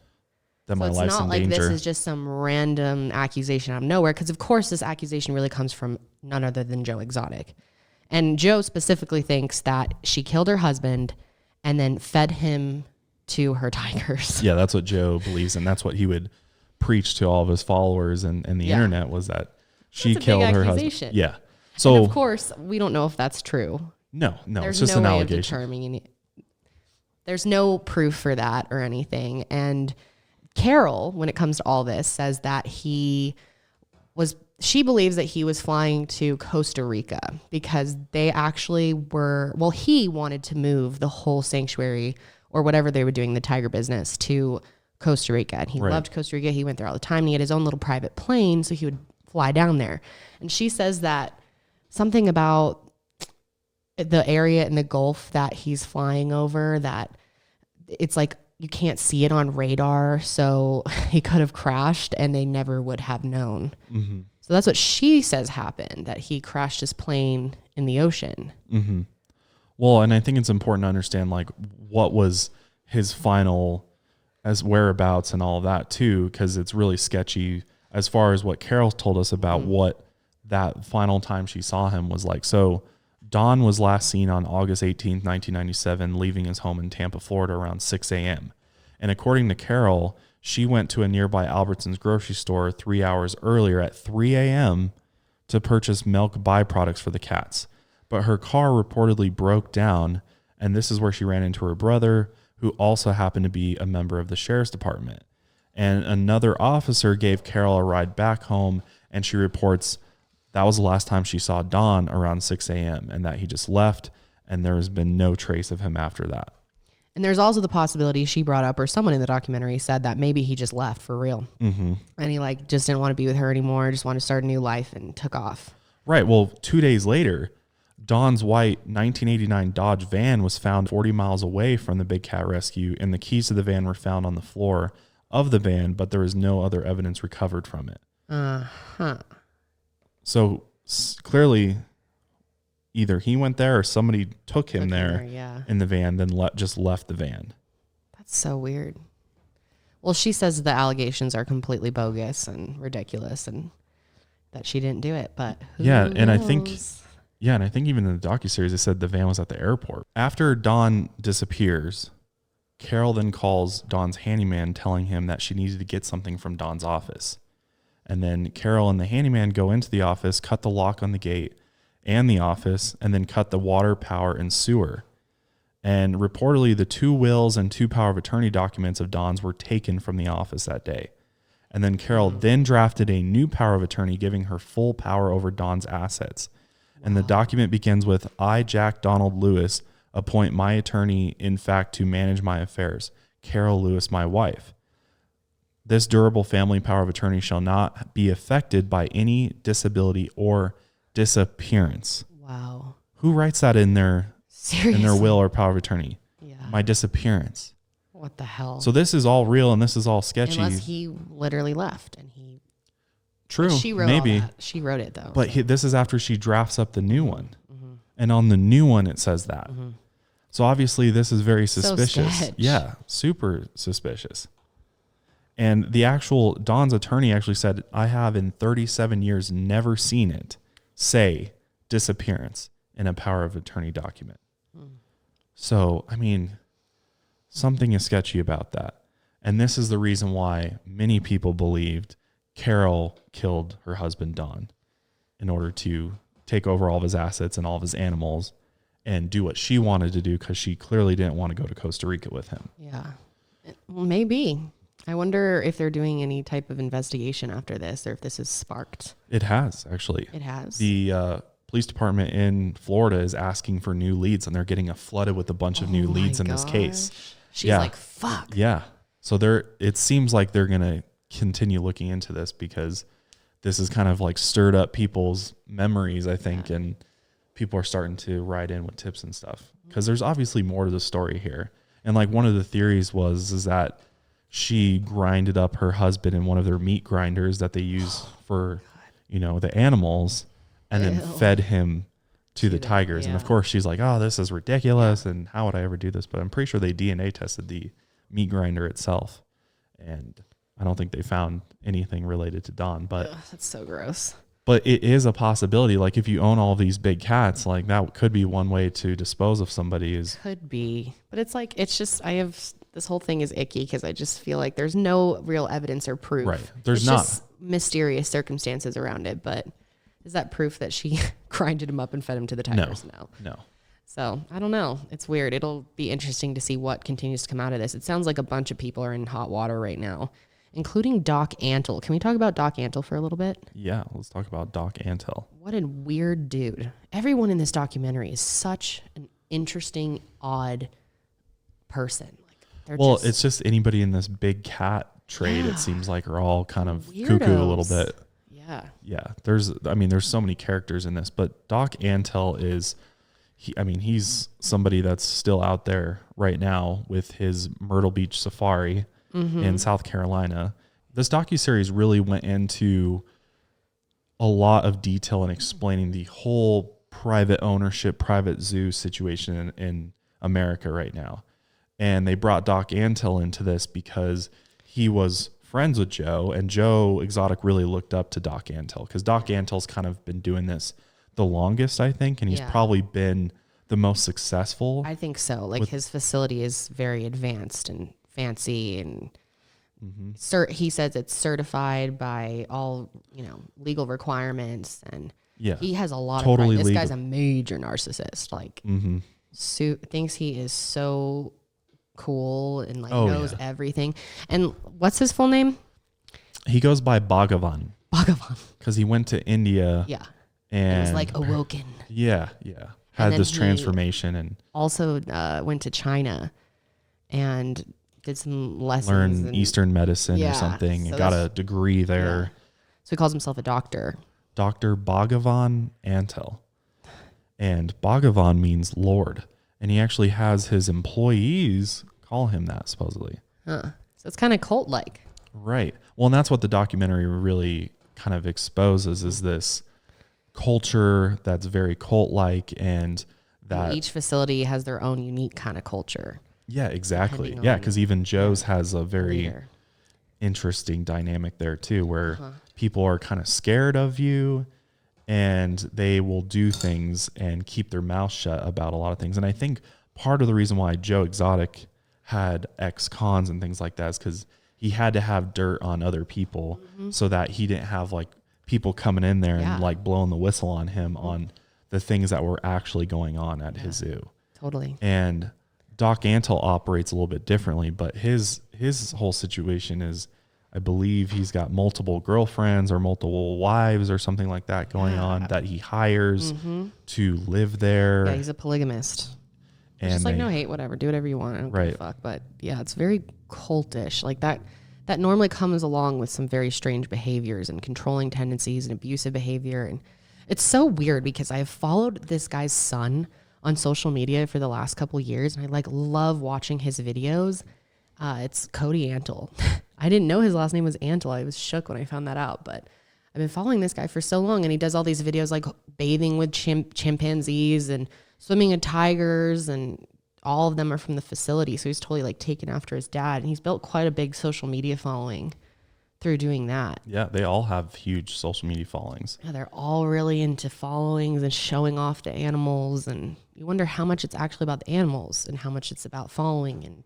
That my life's in danger. It's not like this is just some random accusation out of nowhere, because of course this accusation really comes from none other than Joe Exotic. And Joe specifically thinks that she killed her husband and then fed him to her tigers. Yeah, that's what Joe believes, and that's what he would preach to all of his followers and the internet, was that she killed her husband. Yeah. So and of course, we don't know if that's true. No, There's it's just no an way allegation. Of determining. There's no proof for that or anything. And Carole, when it comes to all this, says that she believes that he was flying to Costa Rica because they actually he wanted to move the whole sanctuary or whatever they were doing, the tiger business, to Costa Rica. And he Right. loved Costa Rica. He went there all the time. And he had his own little private plane, so he would fly down there. And she says that something about the area in the Gulf that he's flying over, that it's like you can't see it on radar, so he could have crashed and they never would have known. Mm-hmm. So that's what she says happened, that he crashed his plane in the ocean. Mm-hmm. Well, and I think it's important to understand like what was his final as whereabouts and all of that too, because it's really sketchy as far as what Carol told us about what that final time she saw him was like. So Don was last seen on August 18th, 1997, leaving his home in Tampa, Florida around 6 a.m. And according to Carol, she went to a nearby Albertsons grocery store 3 hours earlier at 3 a.m. to purchase milk byproducts for the cats. But her car reportedly broke down, and this is where she ran into her brother, who also happened to be a member of the sheriff's department. And another officer gave Carol a ride back home, and she reports that was the last time she saw Don around 6 a.m. and that he just left, and there has been no trace of him after that. And there's also the possibility she brought up, or someone in the documentary said, that maybe he just left for real. Mm-hmm. And he like just didn't want to be with her anymore, just wanted to start a new life and took off. Right. Well, 2 days later, Don's white 1989 Dodge van was found 40 miles away from the big cat rescue, and the keys to the van were found on the floor of the van, but there was no other evidence recovered from it. Uh-huh. So clearly, either he went there or somebody took him there in the van, then just left the van. That's so weird. Well, she says the allegations are completely bogus and ridiculous and that she didn't do it, but who knows? And I think even in the docuseries, they said the van was at the airport. After Don disappears, Carol then calls Don's handyman telling him that she needed to get something from Don's office. And then Carol and the handyman go into the office, cut the lock on the gate and the office, and then cut the water, power, and sewer. And reportedly, the 2 wills and 2 power of attorney documents of Don's were taken from the office that day. And then Carol then drafted a new power of attorney giving her full power over Don's assets. And the document begins with, I, Jack Donald Lewis, appoint my attorney, in fact, to manage my affairs. Carol Lewis, my wife. This durable family power of attorney shall not be affected by any disability or disappearance. Wow. Who writes that in their will or power of attorney? Yeah. My disappearance. What the hell? So this is all real and this is all sketchy. Unless he literally left and he. True. She wrote maybe. all that. She wrote it though. But this is after she drafts up the new one. Mm-hmm. And on the new one, it says that. Mm-hmm. So obviously this is very suspicious. So sketch. Yeah. Super suspicious. And the actual Don's attorney actually said, I have in 37 years never seen it say disappearance in a power of attorney document. So, I mean, something is sketchy about that. And this is the reason why many people believed Carol killed her husband, Don, in order to take over all of his assets and all of his animals and do what she wanted to do because she clearly didn't want to go to Costa Rica with him. Yeah. Well, maybe. I wonder if they're doing any type of investigation after this or if this has sparked. It has, actually. It has. The police department in Florida is asking for new leads, and they're getting flooded with a bunch of new leads in this case. She's like, fuck. Yeah. So it seems like they're going to continue looking into this because this is kind of like stirred up people's memories, I think, and people are starting to write in with tips and stuff because there's obviously more to the story here. And like one of the theories is that she grinded up her husband in one of their meat grinders that they use for, the animals, and then fed him to the tigers. And of course she's like, oh, this is ridiculous. And how would I ever do this? But I'm pretty sure they DNA tested the meat grinder itself. And I don't think they found anything related to Don, but that's so gross. But it is a possibility. Like if you own all these big cats, like that could be one way to dispose of somebody Could be. But it's like, this whole thing is icky because I just feel like there's no real evidence or proof. Right. There's it's not. Just mysterious circumstances around it. But is that proof that she grinded him up and fed him to the tigers? No. So I don't know. It's weird. It'll be interesting to see what continues to come out of this. It sounds like a bunch of people are in hot water right now, including Doc Antle. Can we talk about Doc Antle for a little bit? Yeah, let's talk about Doc Antle. What a weird dude. Everyone in this documentary is such an interesting, odd person. Well, it's just anybody in this big cat trade, it seems like, are all kind of cuckoo a little bit. Yeah. Yeah. There's so many characters in this, but Doc Antle he's somebody that's still out there right now with his Myrtle Beach safari in South Carolina. This docuseries really went into a lot of detail in explaining the whole private ownership, private zoo situation in America right now. And they brought Doc Antle into this because he was friends with Joe, and Joe Exotic really looked up to Doc Antle because Doc Antle's kind of been doing this the longest, I think, and he's probably been the most successful. I think so. Like his facility is very advanced and fancy, and he says it's certified by all, legal requirements, and he has a lot of pride. This guy's a major narcissist. Like, thinks he is so cool and knows everything. And what's his full name? He goes by Bhagavan. Because he went to India. Yeah. And it was like awoken. Yeah. Had this transformation and also went to China and did some lessons. Learned Eastern medicine or something, and got a degree there. Yeah. So he calls himself a doctor. Dr. Bhagavan Antle. And Bhagavan means Lord. And he actually has his employees call him that, supposedly. So it's kind of cult-like. Right. Well, and that's what the documentary really kind of exposes, is this culture that's very cult-like, and that each facility has their own unique kind of culture. Yeah, exactly. Yeah, because even Joe's has a very interesting dynamic there too, where people are kind of scared of you, and they will do things and keep their mouth shut about a lot of things. And I think part of the reason why Joe Exotic had ex-cons and things like that is because he had to have dirt on other people so that he didn't have like people coming in there and like blowing the whistle on him on the things that were actually going on at his zoo. Totally. And Doc Antle operates a little bit differently, but his whole situation is, I believe he's got multiple girlfriends or multiple wives or something like that going on that he hires to live there. Yeah, he's a polygamist. And just like, no hate, whatever, do whatever you want. I don't give a fuck. But yeah, it's very cultish. Like that normally comes along with some very strange behaviors and controlling tendencies and abusive behavior. And it's so weird because I've followed this guy's son on social media for the last couple of years, and I love watching his videos. It's Cody Antle. I didn't know his last name was Antle. I was shook when I found that out, but I've been following this guy for so long, and he does all these videos like bathing with chimpanzees and swimming with tigers, and all of them are from the facility. So he's totally like taken after his dad, and he's built quite a big social media following through doing that. Yeah, they all have huge social media followings. Yeah, they're all really into followings and showing off the animals, and you wonder how much it's actually about the animals and how much it's about following, and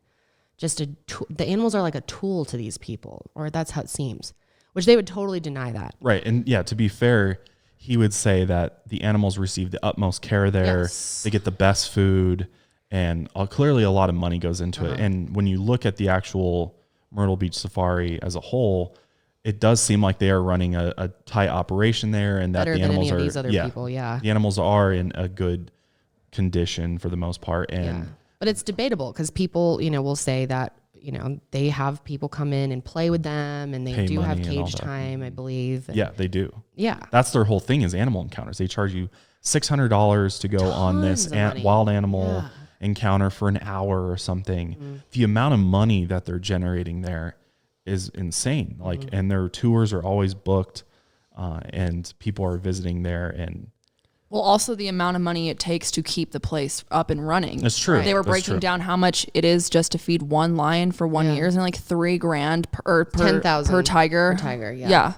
just the animals are like a tool to these people, or that's how it seems, which they would totally deny that. Right. And yeah, to be fair, he would say that the animals receive the utmost care there. Yes. They get the best food, and clearly a lot of money goes into it. And when you look at the actual Myrtle Beach Safari as a whole, it does seem like they are running a tight operation there, and that better the animals than any are of these other people. Yeah. The animals are in a good condition for the most part. And but it's debatable because people, will say that, they have people come in and play with them, and they do have cage time, I believe. Yeah, they do. Yeah. That's their whole thing, is animal encounters. They charge you $600 to go on this wild animal encounter for an hour or something. The amount of money that they're generating there is insane. And their tours are always booked, and people are visiting there. And well, also the amount of money it takes to keep the place up and running. That's true. They were breaking down how much it is just to feed one lion for 1 year, and like $3,000 per 10,000 per tiger. Per tiger, yeah. Yeah,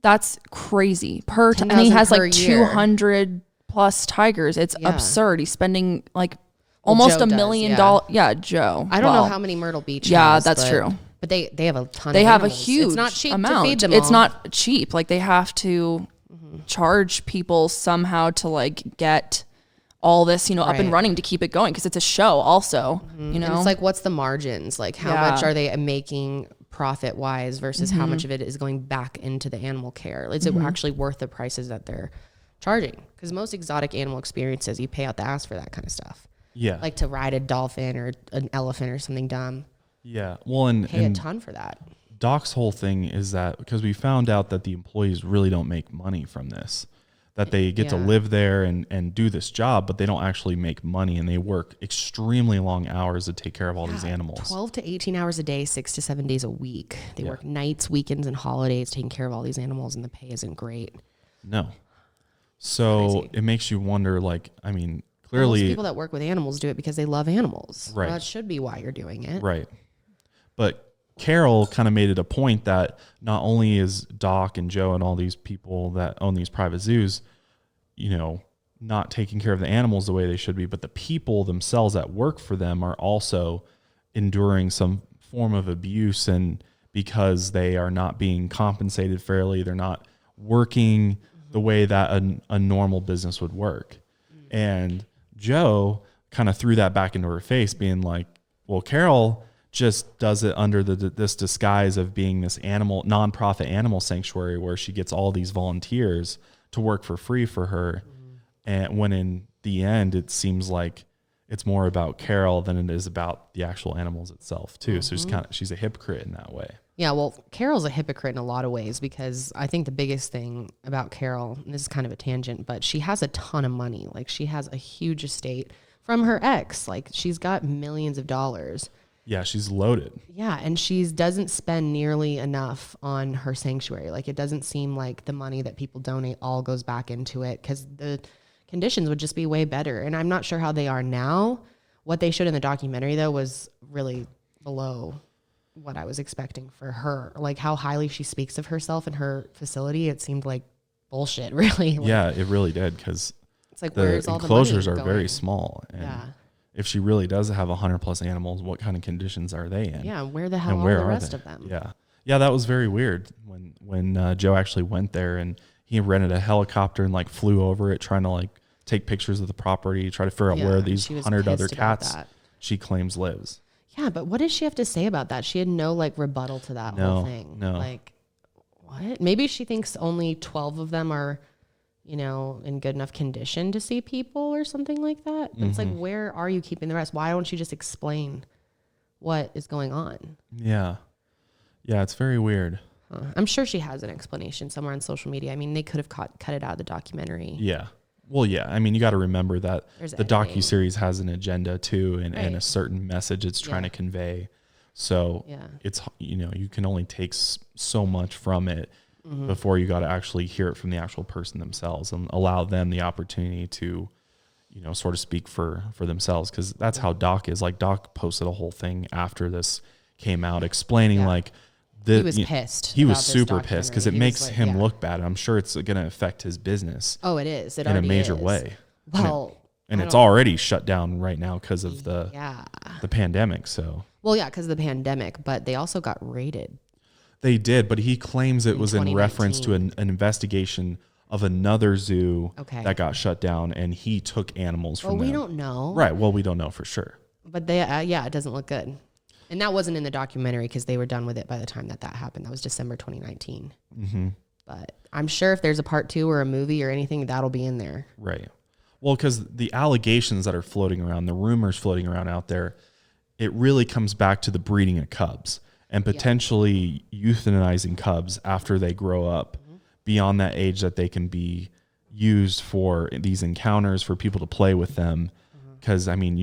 that's crazy. And he has like 200 plus tigers. It's absurd. He's spending like almost $1 million. Yeah, Joe. I don't know how many Myrtle Beach. Yeah, that's true. But they have a ton. They of have animals. a huge It's not cheap amount. To feed them It's all. not cheap. Like they have to charge people somehow to like get all this, up and running to keep it going, because it's a show also. And it's like, what's the margins? Like how much are they making profit wise versus how much of it is going back into the animal care? Is it actually worth the prices that they're charging? Because most exotic animal experiences, you pay out the ass for that kind of stuff. Yeah. Like to ride a dolphin or an elephant or something dumb. Yeah. Well, and pay a ton for that. Doc's whole thing is that because we found out that the employees really don't make money from this, that they get to live there and do this job, but they don't actually make money, and they work extremely long hours to take care of all these animals. 12 to 18 hours a day, 6 to 7 days a week. They work nights, weekends, and holidays taking care of all these animals, and the pay isn't great. No. So it makes you wonder, like, I mean, clearly most people that work with animals do it because they love animals. Right. Well, that should be why you're doing it. Right. But Carole kind of made it a point that not only is Doc and Joe and all these people that own these private zoos, you know, not taking care of the animals the way they should be, but the people themselves that work for them are also enduring some form of abuse, and because they are not being compensated fairly, they're not working the way that a normal business would work. And Joe kind of threw that back into her face, being like, well, Carole just does it under this disguise of being this nonprofit animal sanctuary where she gets all these volunteers to work for free for her. And when in the end, it seems like it's more about Carole than it is about the actual animals itself too. So she's a hypocrite in that way. Yeah, well, Carole's a hypocrite in a lot of ways, because I think the biggest thing about Carole, and this is kind of a tangent, but she has a ton of money. Like, she has a huge estate from her ex. Like, she's got millions of dollars. Yeah, she's loaded. Yeah, and she doesn't spend nearly enough on her sanctuary. Like, it doesn't seem like the money that people donate all goes back into it, because the conditions would just be way better. And I'm not sure how they are now. What they showed in the documentary, though, was really below what I was expecting for her. Like, how highly she speaks of herself and her facility, it seemed like bullshit, really. Like, yeah, it really did, because it's like, the where's all the enclosures money are going? very small. And if she really does have 100+ animals, what kind of conditions are they in? Yeah, where the hell are the rest of them? Yeah, that was very weird when Joe actually went there, and he rented a helicopter and like flew over it, trying to like take pictures of the property, try to figure out where these 100 other cats she claims lives. Yeah, but what does she have to say about that? She had no like rebuttal to that whole thing. No. Like, what? Maybe she thinks only 12 of them are, you know, in good enough condition to see people or something like that. It's like, where are you keeping the rest? Why don't you just explain what is going on? Yeah, it's very weird. I'm sure she has an explanation somewhere on social media. I mean, they could have cut it out of the documentary. Yeah. Well, yeah. I mean, you got to remember that the docuseries has an agenda too, and a certain message it's trying to convey. So it's, you know, you can only take so much from it before you got to actually hear it from the actual person themselves and allow them the opportunity to, you know, sort of speak for themselves. Cause that's how Doc is. Like, Doc posted a whole thing after this came out explaining like, he was pissed. He was super pissed because it makes him look bad. I'm sure it's going to affect his business. Oh, it is. It in a major way. Well, and it's already shut down right now because of the pandemic. So, well, yeah, because of the pandemic, but they also got raided. They did, but he claims it was in reference to an investigation of another zoo that got shut down, and he took animals from them. We don't know. Right. Well, we don't know for sure. But they, it doesn't look good. And that wasn't in the documentary because they were done with it by the time that happened. That was December 2019. But I'm sure if there's a part 2 or a movie or anything, that'll be in there. Right. Well, because the allegations that are floating around, the rumors floating around out there, it really comes back to the breeding of cubs and potentially euthanizing cubs after they grow up beyond that age that they can be used for these encounters, for people to play with them. Because, I mean,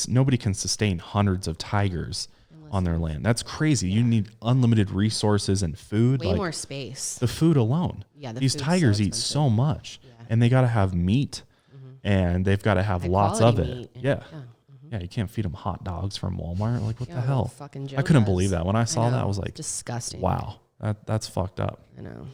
nobody can sustain hundreds of tigers on their land. That's crazy. You need unlimited resources and food. Way more space. The food alone. Yeah, these tigers eat so much, and they got to have meat, and they've got to have lots of it. Yeah, you can't feed them hot dogs from Walmart. Like, what the hell? I couldn't believe that. When I saw that, I was like, disgusting. Wow, that's fucked up. I know.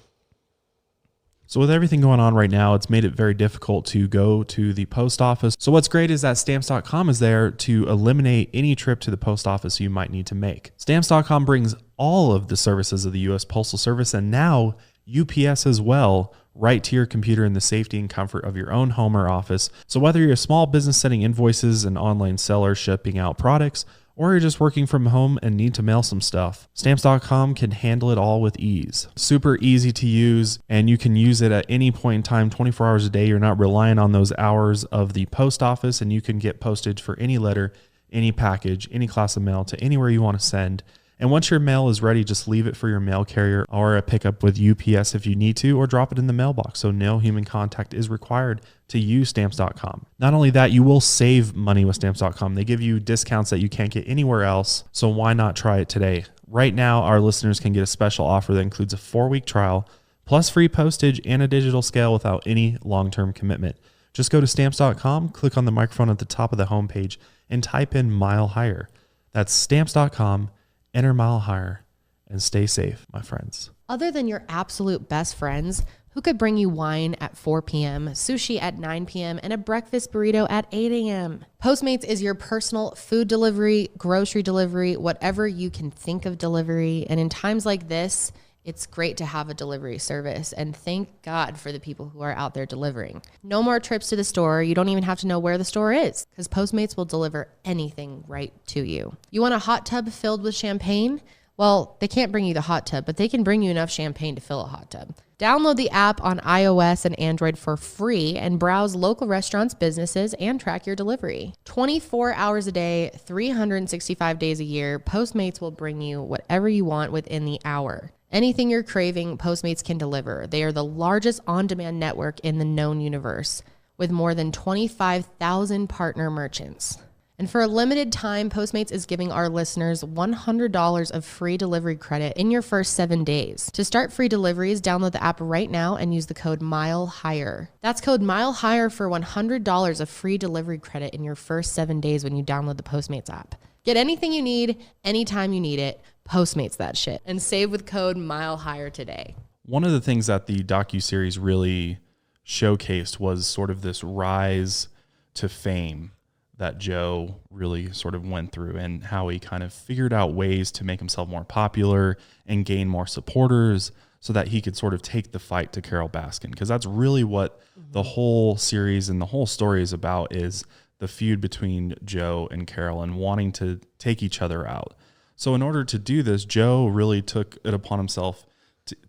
So with everything going on right now, it's made it very difficult to go to the post office. So what's great is that Stamps.com is there to eliminate any trip to the post office you might need to make. Stamps.com brings all of the services of the U.S. Postal Service and now UPS as well, right to your computer in the safety and comfort of your own home or office. So whether you're a small business sending invoices, an online seller shipping out products, or you're just working from home and need to mail some stuff, Stamps.com can handle it all with ease. Super easy to use, and you can use it at any point in time, 24 hours a day. You're not relying on those hours of the post office, and you can get postage for any letter any package, any class of mail to anywhere you want to send. And once your mail is ready, just leave it for your mail carrier or a pickup with UPS if you need to, or drop it in the mailbox. So no human contact is required to use Stamps.com. Not only that, you will save money with Stamps.com. They give you discounts that you can't get anywhere else. So why not try it today? Right now, our listeners can get a special offer that includes a 4-week trial, plus free postage and a digital scale without any long-term commitment. Just go to Stamps.com, click on the microphone at the top of the homepage, and type in Mile Higher. That's Stamps.com. Enter Mile Higher and stay safe, my friends. Other than your absolute best friends, who could bring you wine at 4 p.m., sushi at 9 p.m., and a breakfast burrito at 8 a.m.? Postmates is your personal food delivery, grocery delivery, whatever you can think of delivery. And in times like this, it's great to have a delivery service, and thank God for the people who are out there delivering. No more trips to the store. You don't even have to know where the store is, because Postmates will deliver anything right to you. You want a hot tub filled with champagne? Well, they can't bring you the hot tub, but they can bring you enough champagne to fill a hot tub. Download the app on iOS and Android for free and browse local restaurants, businesses, and track your delivery. 24 hours a day, 365 days a year, Postmates will bring you whatever you want within the hour. Anything you're craving, Postmates can deliver. They are the largest on-demand network in the known universe, with more than 25,000 partner merchants. And for a limited time, Postmates is giving our listeners $100 of free delivery credit in your first 7 days. To start free deliveries, download the app right now and use the code MILEHIGHER. That's code MILEHIGHER for $100 of free delivery credit in your first 7 days when you download the Postmates app. Get anything you need, anytime you need it. Postmates that shit, and save with code MILEHIGHER today. One of the things that the docuseries really showcased was sort of this rise to fame that Joe really sort of went through, and how he kind of figured out ways to make himself more popular and gain more supporters so that he could sort of take the fight to Carole Baskin. Because that's really what the whole series and the whole story is about, is the feud between Joe and Carole and wanting to take each other out. So in order to do this, Joe really took it upon himself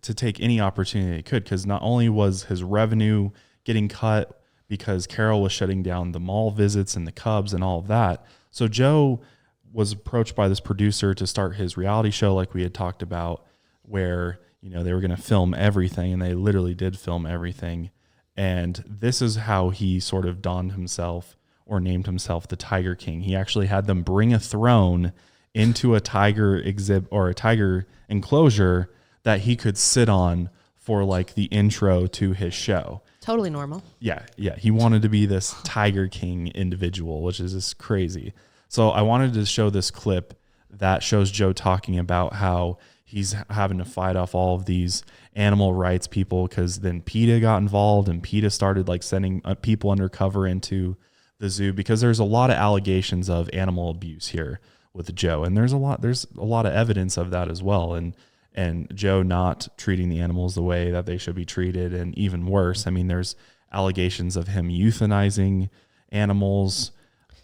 to take any opportunity he could, because not only was his revenue getting cut because Carole was shutting down the mall visits and the Cubs and all of that. So Joe was approached by this producer to start his reality show, like we had talked about, where, you know, they were going to film everything, and they literally did film everything. And this is how he sort of donned himself, or named himself, the Tiger King. He actually had them bring a throne into a tiger exhibit or a tiger enclosure that he could sit on for like the intro to his show. Totally normal. Yeah. He wanted to be this Tiger King individual, which is just crazy. So I wanted to show this clip that shows Joe talking about how he's having to fight off all of these animal rights people, because then PETA got involved, and PETA started like sending people undercover into the zoo, because there's a lot of allegations of animal abuse here with Joe, and there's a lot of evidence of that as well, and Joe not treating the animals the way that they should be treated, and even worse, I mean, there's allegations of him euthanizing animals,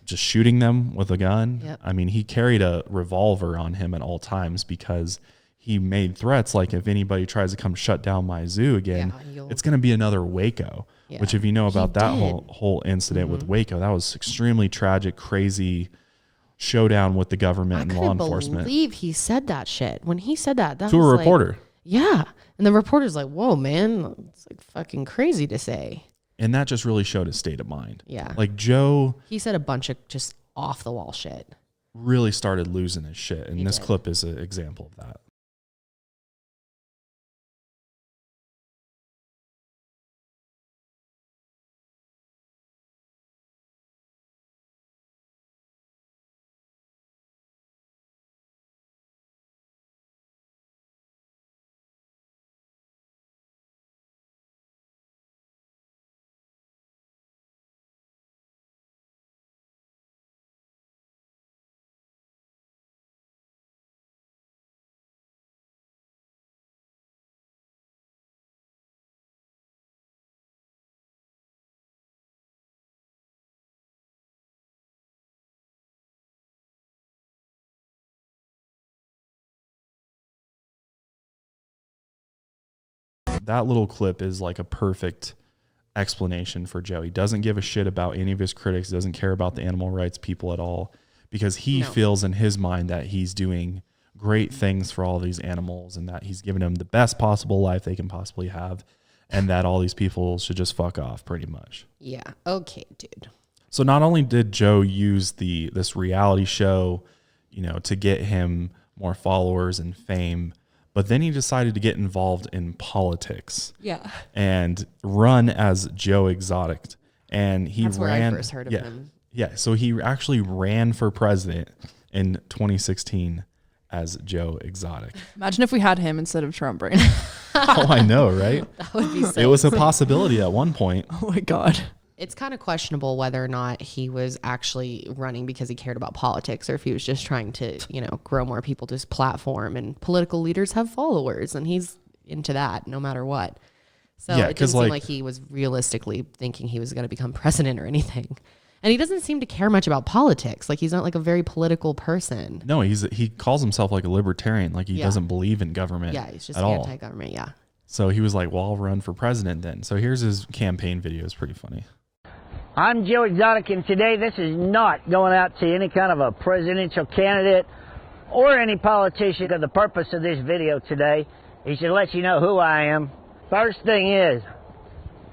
just shooting them with a gun. Yep. I mean, he carried a revolver on him at all times, because he made threats like, if anybody tries to come shut down my zoo again, it's going to be another Waco. Yeah. Which, if you know about that whole incident with Waco, that was extremely tragic, crazy showdown with the government and law enforcement. I believe he said that shit. When he said that to a reporter. Yeah. And the reporter's like, whoa, man, it's like fucking crazy to say. And that just really showed his state of mind. Yeah. Like Joe. He said a bunch of just off the wall shit. Really started losing his shit. And this clip is an example of that. That little clip is like a perfect explanation for Joe. He doesn't give a shit about any of his critics. He doesn't care about the animal rights people at all, because he feels in his mind that he's doing great things for all these animals and that he's giving them the best possible life they can possibly have, and that all these people should just fuck off pretty much. Yeah. Okay, dude. So not only did Joe use this reality show, to get him more followers and fame, but then he decided to get involved in politics. Yeah. And run as Joe Exotic. And That's where I first heard of him. Yeah. So he actually ran for president in 2016 as Joe Exotic. Imagine if we had him instead of Trump right now. Oh, I know, right? That would be so It was a possibility at one point. Oh my God. It's kind of questionable whether or not he was actually running because he cared about politics or if he was just trying to, grow more people to his platform, and political leaders have followers and he's into that no matter what. So it didn't seem like he was realistically thinking he was going to become president or anything. And he doesn't seem to care much about politics. Like, he's not like a very political person. No, he calls himself like a libertarian. Like, he doesn't believe in government. Yeah, he's just at anti-government. all. Yeah. So he was like, well, I'll run for president then. So here's his campaign video. It's pretty funny. I'm Joe Exotic, and today this is not going out to any kind of a presidential candidate or any politician. The purpose of this video today is to let you know who I am. First thing is,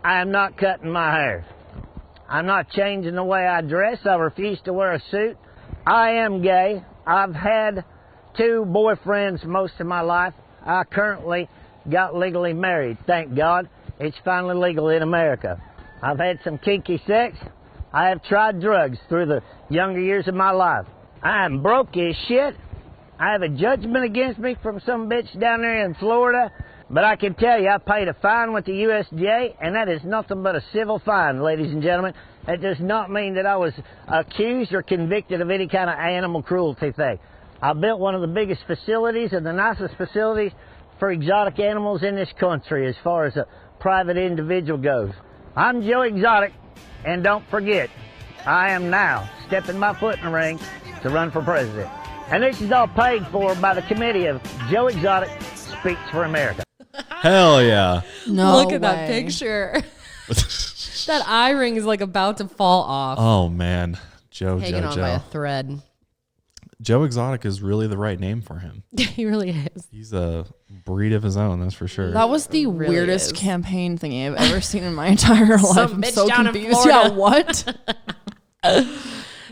I am not cutting my hair. I'm not changing the way I dress. I refuse to wear a suit. I am gay. I've had 2 boyfriends most of my life. I currently got legally married. Thank God. It's finally legal in America. I've had some kinky sex. I have tried drugs through the younger years of my life. I am broke as shit. I have a judgment against me from some bitch down there in Florida. But I can tell you, I paid a fine with the USDA, and that is nothing but a civil fine, ladies and gentlemen. That does not mean that I was accused or convicted of any kind of animal cruelty thing. I built one of the biggest facilities and the nicest facilities for exotic animals in this country as far as a private individual goes. I'm Joe Exotic, and don't forget, I am now stepping my foot in the ring to run for president. And this is all paid for by the committee of Joe Exotic Speaks for America. Hell yeah. No Look at that picture. That eye ring is like about to fall off. Oh, man. Hanging on by a thread. Joe Exotic is really the right name for him. He really is. He's a breed of his own, that's for sure. That was the really weirdest is. campaign thingy I've ever seen in my entire life. Some I'm bitch so down in confused. Florida. Yeah, what?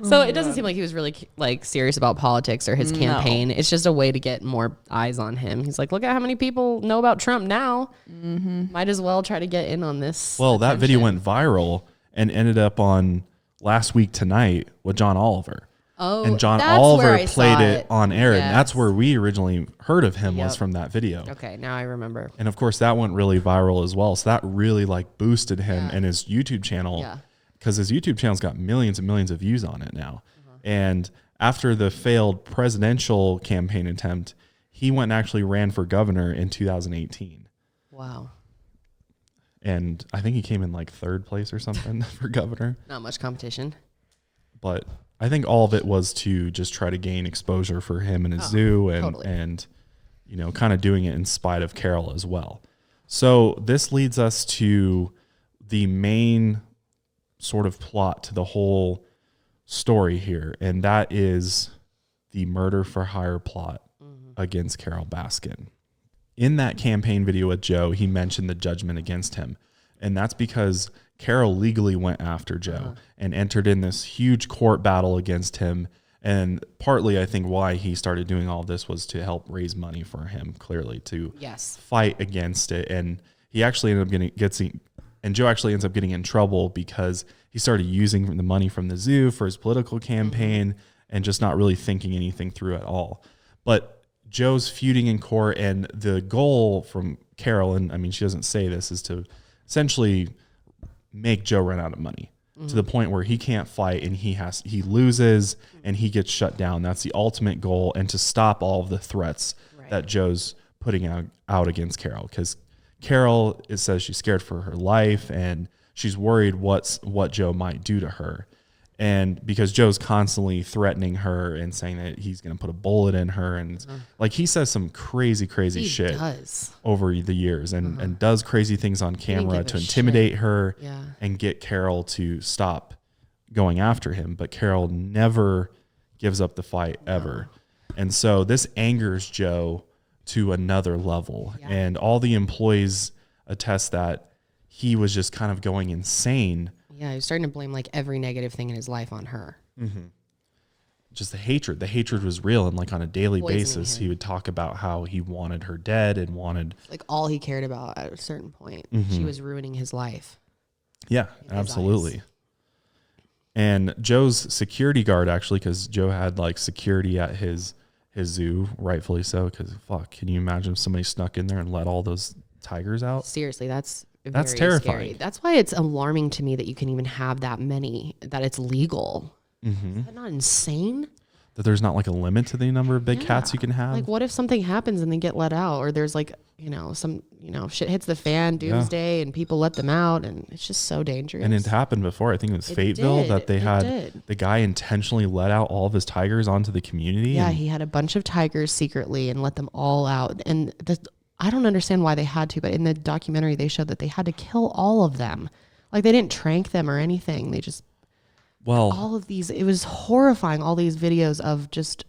So it doesn't seem like he was really like serious about politics or his campaign. It's just a way to get more eyes on him. He's like, look at how many people know about Trump now. Mm-hmm. Might as well try to get in on this. Well, that video went viral and ended up on Last Week Tonight with John Oliver. Oh, and John Oliver played it on air, and that's where we originally heard of him was from that video. Okay, now I remember. And of course, that went really viral as well. So that really like boosted him and his YouTube channel, because his YouTube channel's got millions and millions of views on it now. And after the failed presidential campaign attempt, he went and actually ran for governor in 2018. Wow. And I think he came in like 3rd place or something for governor. Not much competition. But I think all of it was to just try to gain exposure for him and his zoo and you know, kind of doing it in spite of Carole as well. So this leads us to the main sort of plot to the whole story here, and that is the murder for hire plot against Carole Baskin. In that campaign video with Joe, he mentioned the judgment against him, and that's because Carole legally went after Joe and entered in this huge court battle against him. And partly, I think, why he started doing all this was to help raise money for him, clearly, to fight against it. And he actually ended up and Joe actually ends up getting in trouble because he started using the money from the zoo for his political campaign and just not really thinking anything through at all. But Joe's feuding in court, and the goal from Carole, and I mean, she doesn't say this, is to essentially make Joe run out of money to the point where he can't fight and he loses and he gets shut down. That's the ultimate goal, and to stop all of the threats that Joe's putting out against Carole, because Carole, it says she's scared for her life and she's worried what Joe might do to her. And because Joe's constantly threatening her and saying that he's going to put a bullet in her. And like, he says some crazy shit over the years and does crazy things on camera to intimidate her and get Carole to stop going after him. But Carole never gives up the fight ever. And so this angers Joe to another level. Yeah. And all the employees attest that he was just kind of going insane. Yeah, he was starting to blame like every negative thing in his life on her. Mm-hmm. Just the hatred. The hatred was real. And like on a daily basis, he would talk about how he wanted her dead and wanted. Like all he cared about at a certain point. She was ruining his life. Yeah, absolutely. And Joe's security guard, actually, because Joe had like security at his zoo, rightfully so, because fuck, can you imagine if somebody snuck in there and let all those tigers out? Seriously, that's terrifying. Scary. That's why it's alarming to me that you can even have that many, that it's legal. Mm-hmm. Is that not insane? That there's not like a limit to the number of big cats you can have? Like what if something happens and they get let out, or there's like, shit hits the fan, doomsday, and people let them out, and it's just so dangerous. And it happened before. I think it was Fayetteville that they had the guy intentionally let out all of his tigers onto the community. Yeah, he had a bunch of tigers secretly and let them all out. And I don't understand why they had to, but in the documentary they showed that they had to kill all of them. Like they didn't trank them or anything. They just all of these, it was horrifying. All these videos of just,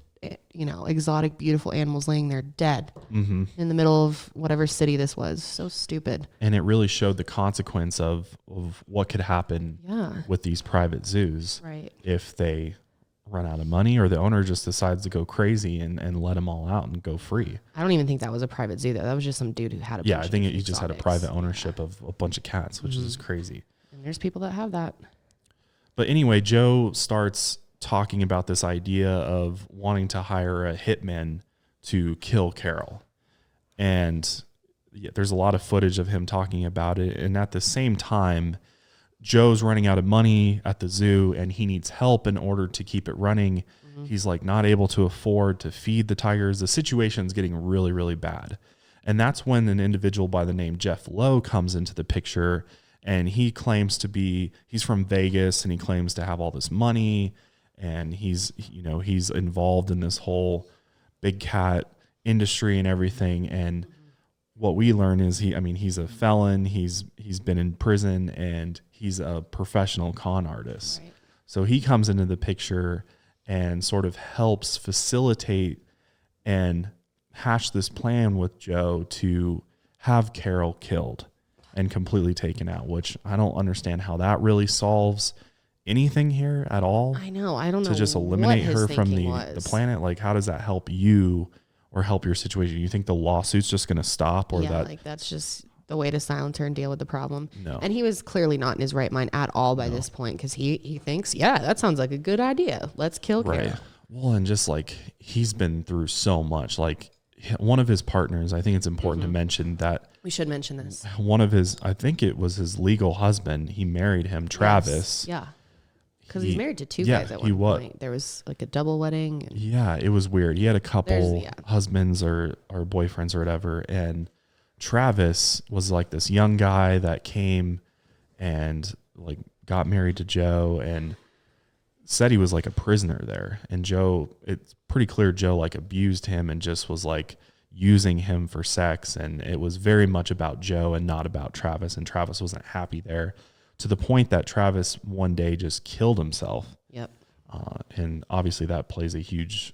exotic, beautiful animals laying there dead in the middle of whatever city this was. So stupid. And it really showed the consequence of what could happen with these private zoos if they run out of money or the owner just decides to go crazy and let them all out and go free. I don't even think that was a private zoo though. That was just some dude who had a bunch I think he just had a private ownership of a bunch of cats, which is crazy. And there's people that have that. But anyway, Joe starts talking about this idea of wanting to hire a hitman to kill Carole. And there's a lot of footage of him talking about it. And at the same time, Joe's running out of money at the zoo and he needs help in order to keep it running. He's like not able to afford to feed the tigers. The situation's getting really, really bad. And that's when an individual by the name Jeff Lowe comes into the picture. And he claims he's from Vegas and he claims to have all this money and he's involved in this whole big cat industry and everything. And what we learn is he's a felon. He's been in prison and he's a professional con artist. Right. So he comes into the picture and sort of helps facilitate and hash this plan with Joe to have Carole killed and completely taken out, which I don't understand how that really solves anything here at all. I know. I don't know. To just eliminate her from the planet. Like, how does that help you or help your situation? You think the lawsuit's just going to stop or that's just the way to silence her and deal with the problem? No. And he was clearly not in his right mind at all by this point because he thinks, that sounds like a good idea. Let's kill Carole. Right. Well, and just like he's been through so much. Like one of his partners, I think it's important to mention that. We should mention this. One of his, I think it was his legal husband. He married him, Travis. Yes. Yeah. Because he's married to two guys at one point. There was like a double wedding. Yeah, it was weird. He had a couple husbands or boyfriends or whatever. And Travis was like this young guy that came and like got married to Joe and said he was like a prisoner there. And Joe, it's pretty clear Joe like abused him and just was like using him for sex. And it was very much about Joe and not about Travis. And Travis wasn't happy there, to the point that Travis one day just killed himself. Yep. And obviously that plays a huge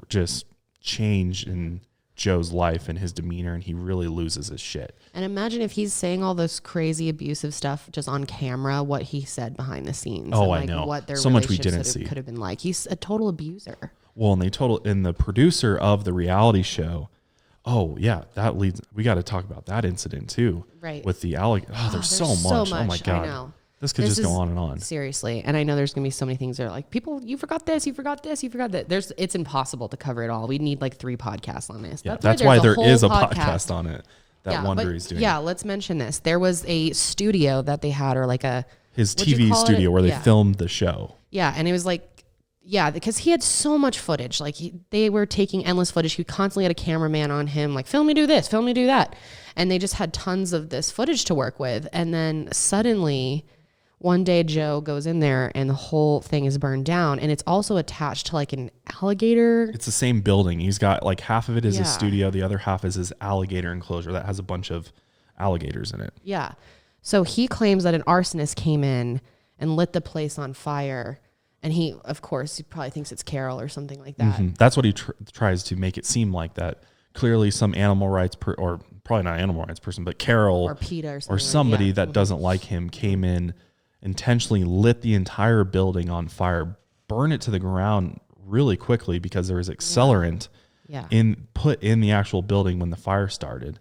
just change in Joe's life and his demeanor, and he really loses his shit. And imagine if he's saying all this crazy abusive stuff just on camera, what he said behind the scenes. Oh, and I know. What their so much we didn't see. Could have been like. He's a total abuser. Well, and the producer of the reality show. Oh yeah, we got to talk about that incident too. Right. With the alligator. Oh, there's so much. Oh my God. I know. This could just go on and on. Seriously. And I know there's going to be so many things that are like, people, you forgot this, you forgot this, you forgot that. It's impossible to cover it all. We need like 3 podcasts on this. Yeah, that's why there is a podcast on it that Wondery's doing. Yeah, let's mention this. There was a studio that they had, or like his TV studio where they filmed the show. Yeah, and it was like, because he had so much footage. Like they were taking endless footage. He constantly had a cameraman on him, like, film me do this, film me do that. And they just had tons of this footage to work with. And then suddenly one day Joe goes in there and the whole thing is burned down. And it's also attached to like an alligator. It's the same building. He's got like half of it is his studio. The other half is his alligator enclosure that has a bunch of alligators in it. Yeah. So he claims that an arsonist came in and lit the place on fire. And he, of course, he probably thinks it's Carole or something like that. Mm-hmm. That's what he tries to make it seem like, that clearly some animal rights or probably not animal rights person, but Carole or PETA or somebody that doesn't like him came in, intentionally lit the entire building on fire, burn it to the ground really quickly because there was accelerant put in the actual building when the fire started.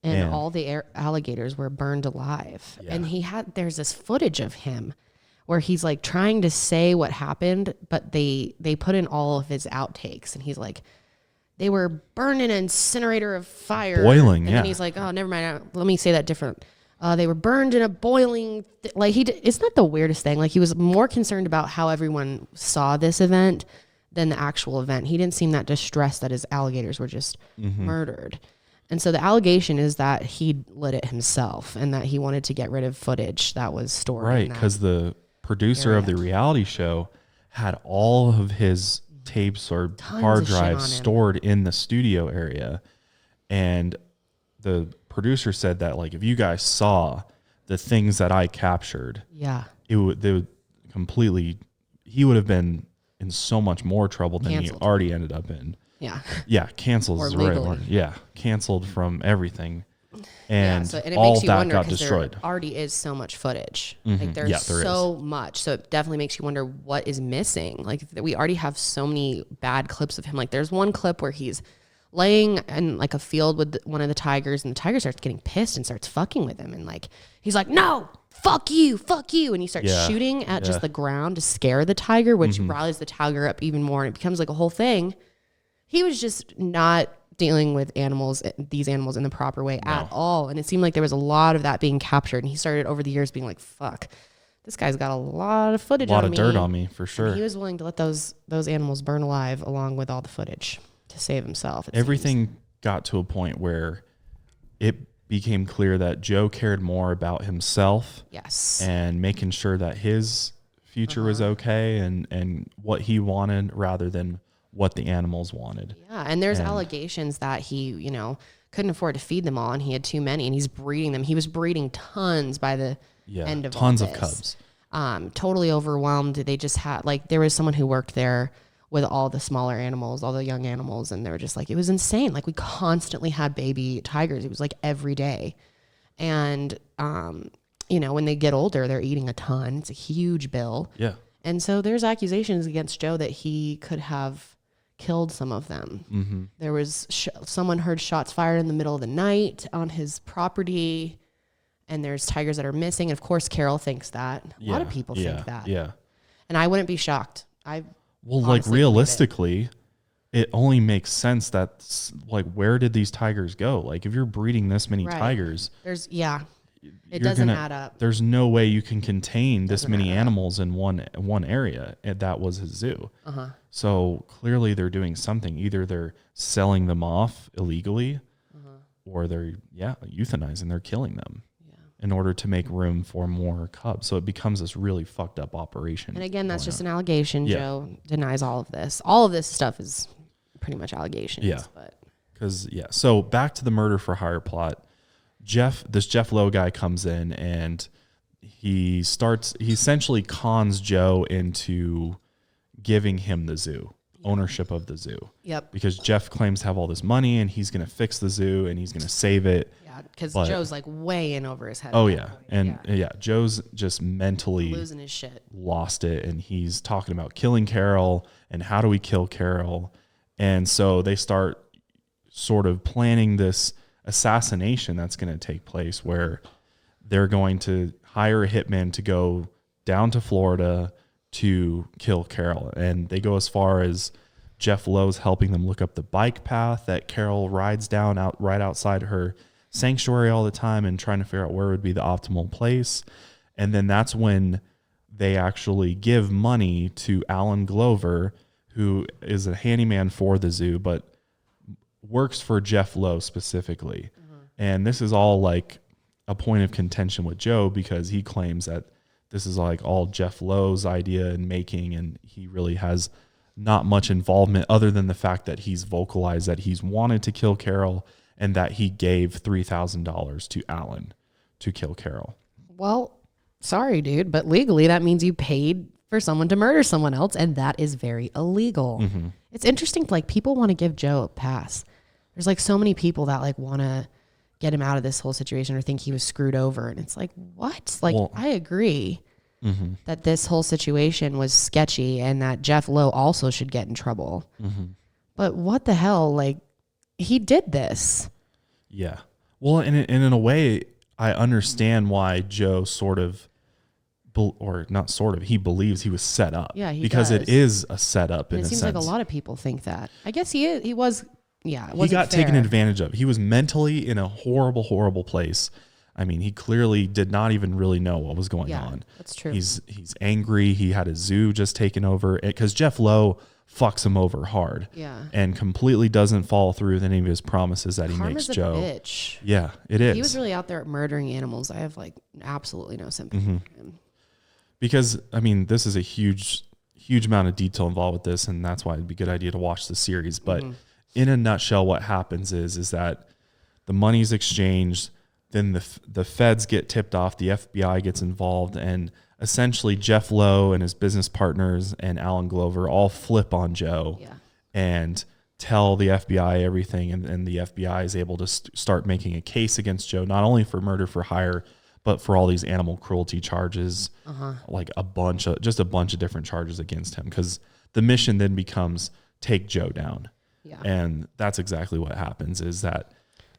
And all the alligators were burned alive. Yeah. And there's this footage of him where he's like trying to say what happened, but they put in all of his outtakes, and he's like, they were burned in an incinerator of fire. Boiling, and then he's like, oh, never mind. Let me say that different. They were burned in a boiling, it's not the weirdest thing. Like, he was more concerned about how everyone saw this event than the actual event. He didn't seem that distressed that his alligators were just murdered. And so the allegation is that he lit it himself and that he wanted to get rid of footage that was stored. Right, because the producer of the reality show had all of his tapes or hard drives stored in the studio area. And the producer said that, like, if you guys saw the things that I captured, they would completely, he would have been in so much more trouble than he already ended up in. Yeah, canceled is the right word. Yeah, canceled from everything. And it all makes you that wonder, got destroyed. There already is so much footage. Like, there's so much. So it definitely makes you wonder what is missing. Like, we already have so many bad clips of him. Like, there's one clip where he's laying in like a field with one of the tigers, and the tiger starts getting pissed and starts fucking with him. And like, he's like, no, fuck you. And he starts shooting at just the ground to scare the tiger, which riles the tiger up even more. And it becomes like a whole thing. He was just not dealing with these animals in the proper way at all. And it seemed like there was a lot of that being captured. And he started over the years being like, fuck, this guy's got a lot of footage on me. A lot of dirt on me, for sure. And he was willing to let those animals burn alive along with all the footage to save himself. Everything got to a point where it became clear that Joe cared more about himself. And making sure that his future was okay and what he wanted rather than what the animals wanted. Yeah, and there's allegations that he, couldn't afford to feed them all, and he had too many, and he's breeding them. He was breeding tons by the end of tons all of this. cubs. Totally overwhelmed. They just had, like, there was someone who worked there with all the smaller animals, all the young animals, and they were just like, it was insane. Like, we constantly had baby tigers. It was like every day. And, when they get older, they're eating a ton. It's a huge bill. Yeah. And so there's accusations against Joe that he could have killed some of them. There was someone heard shots fired in the middle of the night on his property, and there's tigers that are missing. And of course, Carole thinks that. A lot of people think that. Yeah. And I wouldn't be shocked. Like, realistically, it only makes sense that, like, where did these tigers go? Like, if you're breeding this many tigers, it doesn't add up. There's no way you can contain this many animals in one area. And that was his zoo. So clearly they're doing something. Either they're selling them off illegally, or they're euthanizing. They're killing them in order to make room for more cubs. So it becomes this really fucked up operation. And again, that's just an allegation. Joe denies all of this. All of this stuff is pretty much allegations. Yeah. So back to the murder for hire plot. This Jeff Lowe guy comes in, and he essentially cons Joe into giving him the zoo, ownership of the zoo. Yep. Because Jeff claims to have all this money, and he's going to fix the zoo, and he's going to save it. Yeah, because Joe's like way in over his head. Oh, yeah. And Joe's just mentally losing his shit. Lost it, and he's talking about killing Carole, and how do we kill Carole? And so they start sort of planning this assassination that's going to take place, where they're going to hire a hitman to go down to Florida to kill Carole. And they go as far as Jeff Lowe's helping them look up the bike path that Carole rides down right outside her sanctuary all the time, and trying to figure out where would be the optimal place. And then that's when they actually give money to Alan Glover, who is a handyman for the zoo, but works for Jeff Lowe specifically. And this is all like a point of contention with Joe, because he claims that this is like all Jeff Lowe's idea and making, and he really has not much involvement other than the fact that he's vocalized that he's wanted to kill Carole, and that he gave $3,000 to Alan to kill Carole. Well, sorry, dude, but legally that means you paid for someone to murder someone else, and that is very illegal. Mm-hmm. It's interesting, like, people want to give Joe a pass. There's like so many people that like want to get him out of this whole situation or think he was screwed over, and it's like, what? Like, well, I agree that this whole situation was sketchy and that Jeff Lowe also should get in trouble. But what the hell? Like, he did this. Yeah. Well, and in a way, I understand why Joe sort of, or not sort of, he believes he was set up. Yeah, because does. It is a setup in a sense. It seems like a lot of people think that. I guess he was. Yeah, he got taken advantage of. He was mentally in a horrible, horrible place. I mean, he clearly did not even really know what was going on. That's true. He's angry. He had his zoo just taken over because Jeff Lowe fucks him over hard. Yeah, and completely doesn't follow through with any of his promises that he makes Joe. Bitch. Yeah, it is. He was really out there murdering animals. I have like absolutely no sympathy for him. Because I mean, this is a huge amount of detail involved with this, and that's why it'd be a good idea to watch the series. But in a nutshell, what happens is that the money's exchanged, then the feds get tipped off, the FBI gets involved, and essentially Jeff Lowe and his business partners and Alan Glover all flip on Joe and tell the FBI everything, and the FBI is able to start making a case against Joe, not only for murder for hire, but for all these animal cruelty charges, like a bunch of different charges against him, because the mission then becomes take Joe down. Yeah. And that's exactly what happens, is that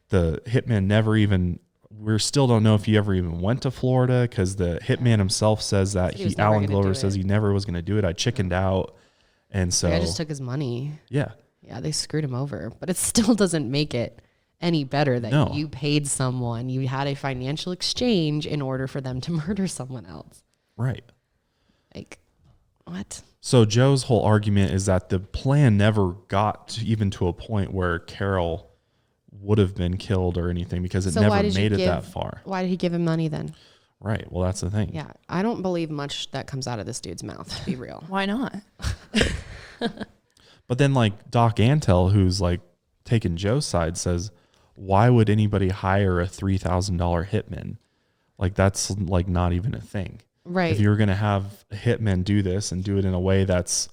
the hitman we still don't know if he ever even went to Florida, because the hitman himself says that Alan Glover says he never was going to do it. I chickened out. And so I just took his money. Yeah. Yeah. They screwed him over, but it still doesn't make it any better that you paid someone, you had a financial exchange in order for them to murder someone else. Right. Like, what? So Joe's whole argument is that the plan never got even to a point where Carole would have been killed or anything, because it never made it that far. Why did he give him money then? Right. Well, that's the thing. Yeah. I don't believe much that comes out of this dude's mouth, to be real. Why not? But then like Doc Antle, who's like taking Joe's side, says, why would anybody hire a $3,000 hitman? Like, that's like not even a thing. Right. If you're going to have a hitman do this and do it in a way that's,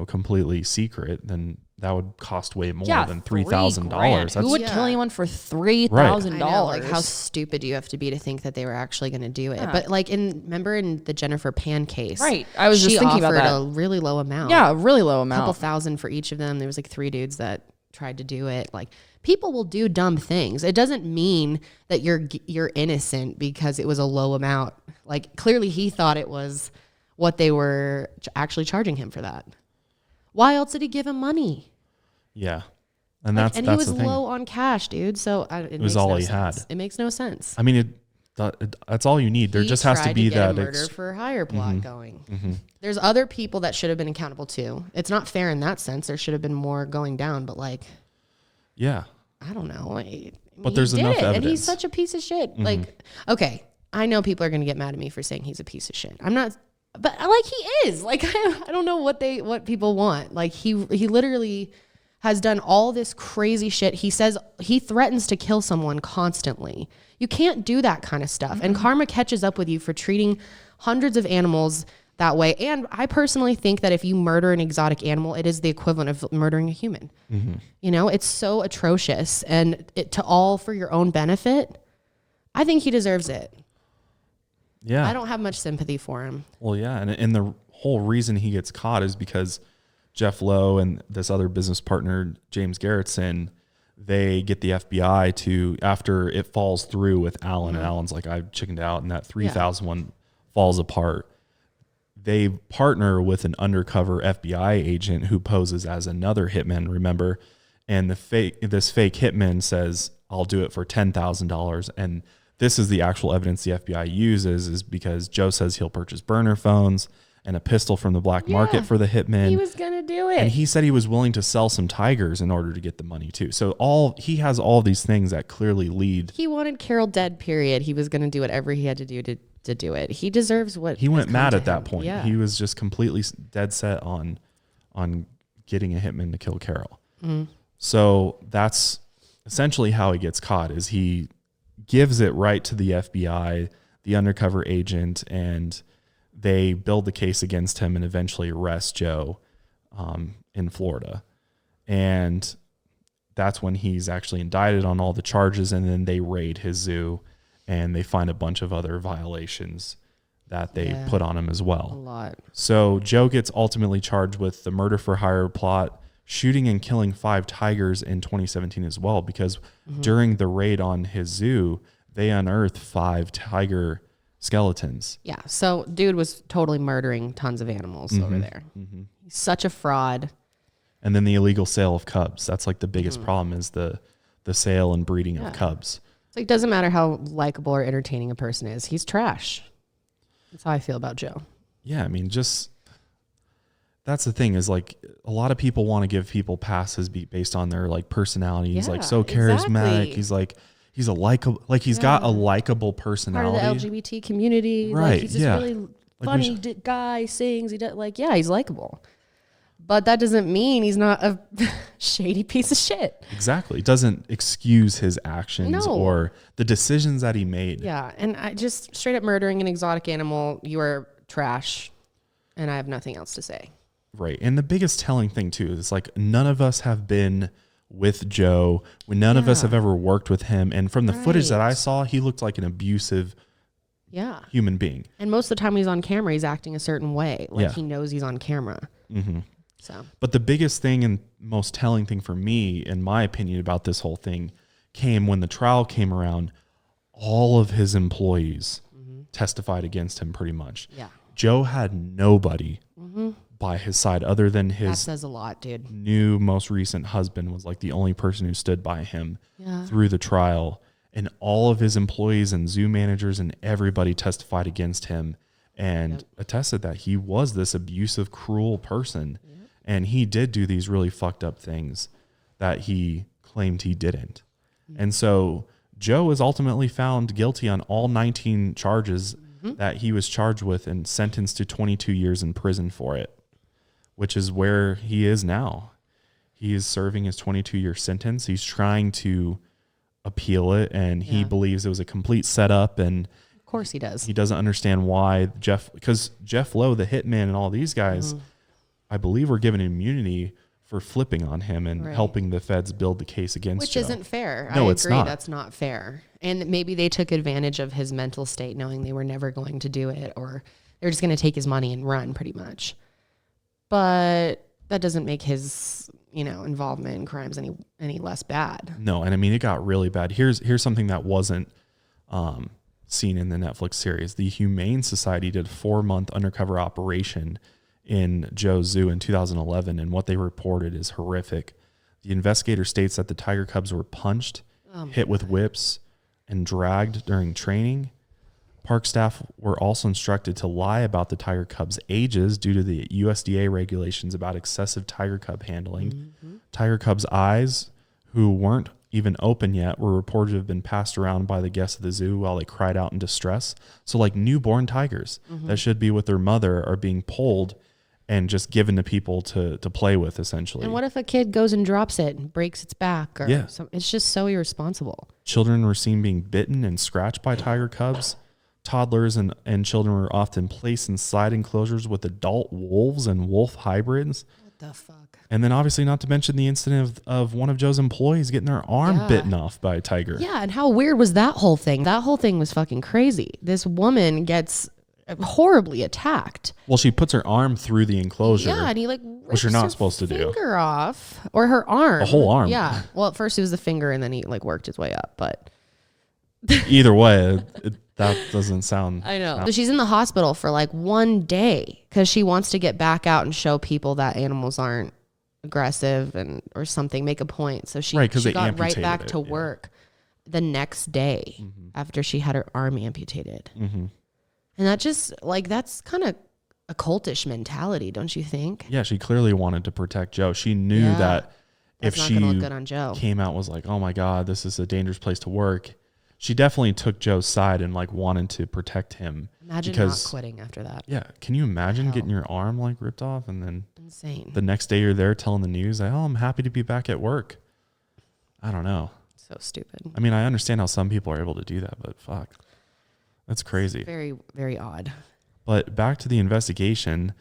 completely secret, then that would cost way more than $3,000. Who would kill anyone for $3,000? Like, how stupid do you have to be to think that they were actually going to do it? Yeah. But like, remember in the Jennifer Pan case, right? I was just thinking about that. A really low amount. Yeah, a really low amount. A couple thousand for each of them. There was like 3 dudes that tried to do it. Like, people will do dumb things. It doesn't mean that you're innocent because it was a low amount. Like, clearly he thought it was what they were actually charging him for that. Why else did he give him money? Yeah. And that's he was low on cash, dude. So it was all he had. It makes no sense. I mean, that's all you need. There just has to be that murder for hire plot going. There's other people that should have been accountable too. It's not fair in that sense. There should have been more going down, but like, yeah, I don't know. But there's enough evidence. And he's such a piece of shit. Like, okay, I know people are going to get mad at me for saying he's a piece of shit. I'm not. But like, he is. Like, I don't know what people want. Like, he literally has done all this crazy shit. He says he threatens to kill someone constantly. You can't do that kind of stuff. And karma catches up with you for treating hundreds of animals that way. And I personally think that if you murder an exotic animal, it is the equivalent of murdering a human. It's so atrocious, and to all for your own benefit. I think he deserves it. Yeah. I don't have much sympathy for him. Well, yeah. And the whole reason he gets caught is because Jeff Lowe and this other business partner, James Garrettson, they get the FBI to, after it falls through with Alan, and Alan's like, I chickened out, and that 3,000 one falls apart. They partner with an undercover FBI agent who poses as another hitman, remember? And this fake hitman says, I'll do it for $10,000. And this is the actual evidence the FBI uses, is because Joe says he'll purchase burner phones and a pistol from the black market for the hitman. He was going to do it. And he said he was willing to sell some tigers in order to get the money too. So he has all these things that clearly lead. He wanted Carole dead, period. He was going to do whatever he had to do to do it. He deserves what he went mad at that point. Yeah. He was just completely dead set on getting a hitman to kill Carole. So that's essentially how he gets caught, is he gives it right to the FBI, the undercover agent, and they build the case against him and eventually arrest Joe in Florida. And that's when he's actually indicted on all the charges, and then they raid his zoo and they find a bunch of other violations that they put on him as well. A lot. So Joe gets ultimately charged with the murder for hire plot, shooting and killing 5 tigers in 2017 as well, because during the raid on his zoo, they unearthed 5 tiger skeletons. Yeah. So dude was totally murdering tons of animals over there. He's such a fraud. And then the illegal sale of cubs. That's like the biggest problem is the sale and breeding of cubs. It's like, doesn't matter how likable or entertaining a person is. He's trash. That's how I feel about Joe. Yeah. I mean, just that's the thing is like a lot of people want to give people passes based on their like personality. He's like so charismatic. Exactly. He's like, he's a likable, like he's got a likable personality. Part of the LGBT community. Right. Like, he's this really funny guy, sings. He does, like, yeah, he's likable. But that doesn't mean he's not a shady piece of shit. Exactly. It doesn't excuse his actions or the decisions that he made. Yeah. And I just straight up murdering an exotic animal, you are trash. And I have nothing else to say. Right. And the biggest telling thing too is like none of us have been with Joe. None of us have ever worked with him. And from the footage that I saw, he looked like an abusive human being. And most of the time he's on camera, he's acting a certain way. Like he knows he's on camera. So, but the biggest thing and most telling thing for me, in my opinion, about this whole thing came when the trial came around. All of his employees testified against him pretty much. Yeah. Joe had nobody by his side other than his that says a lot, dude. New most recent husband was like the only person who stood by him through the trial. And all of his employees and zoo managers and everybody testified against him and attested that he was this abusive, cruel person. And he did do these really fucked up things that he claimed he didn't. And so Joe was ultimately found guilty on all 19 charges that he was charged with and sentenced to 22 years in prison for it, which is where he is now. He is serving his 22-year sentence. He's trying to appeal it, and he believes it was a complete setup. And of course he does. He doesn't understand why because Jeff Lowe, the hitman, and all these guys, I believe, were given immunity for flipping on him and helping the feds build the case against Joe. Which isn't fair. No, I it's agree. not. That's not fair. And maybe they took advantage of his mental state, knowing they were never going to do it, or they're just going to take his money and run pretty much. But that doesn't make his, involvement in crimes any less bad. No, and I mean, it got really bad. Here's something that wasn't seen in the Netflix series. The Humane Society did a 4-month undercover operation in Joe's zoo in 2011, and what they reported is horrific. The investigator states that the tiger cubs were punched, hit with whips, and dragged during training. Park staff were also instructed to lie about the tiger cubs' ages due to the USDA regulations about excessive tiger cub handling. Tiger cubs' eyes, who weren't even open yet, were reported to have been passed around by the guests of the zoo while they cried out in distress. So like newborn tigers that should be with their mother are being pulled and just given to people to play with, essentially. And what if a kid goes and drops it and breaks its back? Or something? It's just so irresponsible. Children were seen being bitten and scratched by tiger cubs. Toddlers and children were often placed inside enclosures with adult wolves and wolf hybrids. What the fuck? And then obviously not to mention the incident of one of Joe's employees getting their arm bitten off by a tiger. Yeah, and how weird was that whole thing? That whole thing was fucking crazy. This woman gets horribly attacked. Well, she puts her arm through the enclosure. Yeah, and he which you're not supposed to do. Finger off, or her arm, a whole arm. Yeah. Well, at first it was the finger, and then he worked his way up. But either way, that doesn't sound. I know. So she's in the hospital for 1 day because she wants to get back out and show people that animals aren't aggressive or something. Make a point. So she got right back to work the next day after she had her arm amputated. And that just that's kind of a cultish mentality, don't you think? Yeah, she clearly wanted to protect Joe. She knew that if she look good on Joe. Came out was like, oh my God, this is a dangerous place to work. She definitely took Joe's side and wanted to protect him. Imagine not quitting after that. Yeah. Can you imagine getting your arm ripped off and then insane. The next day you're there telling the news, I'm happy to be back at work. I don't know. So stupid. I mean, I understand how some people are able to do that, but fuck. That's crazy. It's very, very odd. But back to the investigation,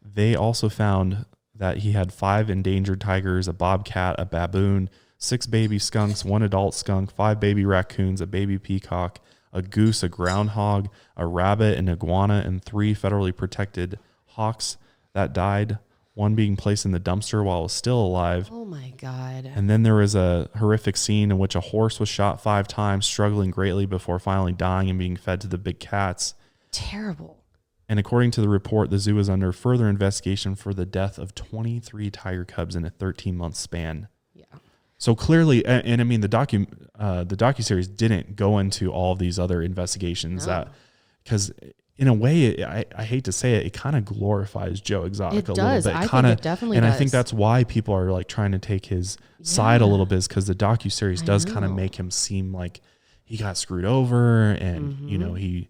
they also found that he had 5 endangered tigers, a bobcat, a baboon, 6 baby skunks, 1 adult skunk, 5 baby raccoons, a baby peacock, a goose, a groundhog, a rabbit, an iguana, and 3 federally protected hawks that died, one being placed in the dumpster while it was still alive. Oh my God. And then there was a horrific scene in which a horse was shot 5 times, struggling greatly before finally dying and being fed to the big cats. Terrible. And according to the report, the zoo is under further investigation for the death of 23 tiger cubs in a 13-month span. Yeah. So clearly, and I mean, the docuseries didn't go into all of these other investigations because in a way, I hate to say it, it kind of glorifies Joe Exotic a little bit. I think it definitely does. I think that's why people are like trying to take his side a little bit, is because the docuseries does kind of make him seem like he got screwed over, and you know, he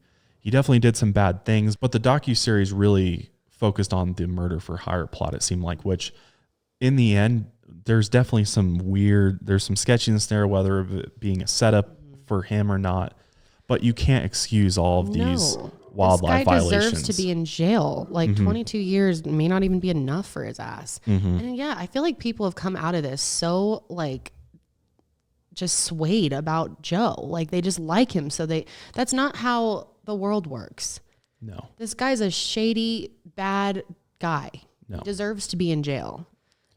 definitely did some bad things. But the docuseries really focused on the murder for hire plot, it seemed like, which in the end, there's definitely there's some sketchiness there, whether it being a setup for him or not. But you can't excuse all of these wildlife violations. This guy deserves to be in jail. Like 22 years may not even be enough for his ass. And yeah, I feel like people have come out of this so like just swayed about Joe. Like they just like him. So that's not how the world works. No. This guy's a shady, bad guy. No. He deserves to be in jail.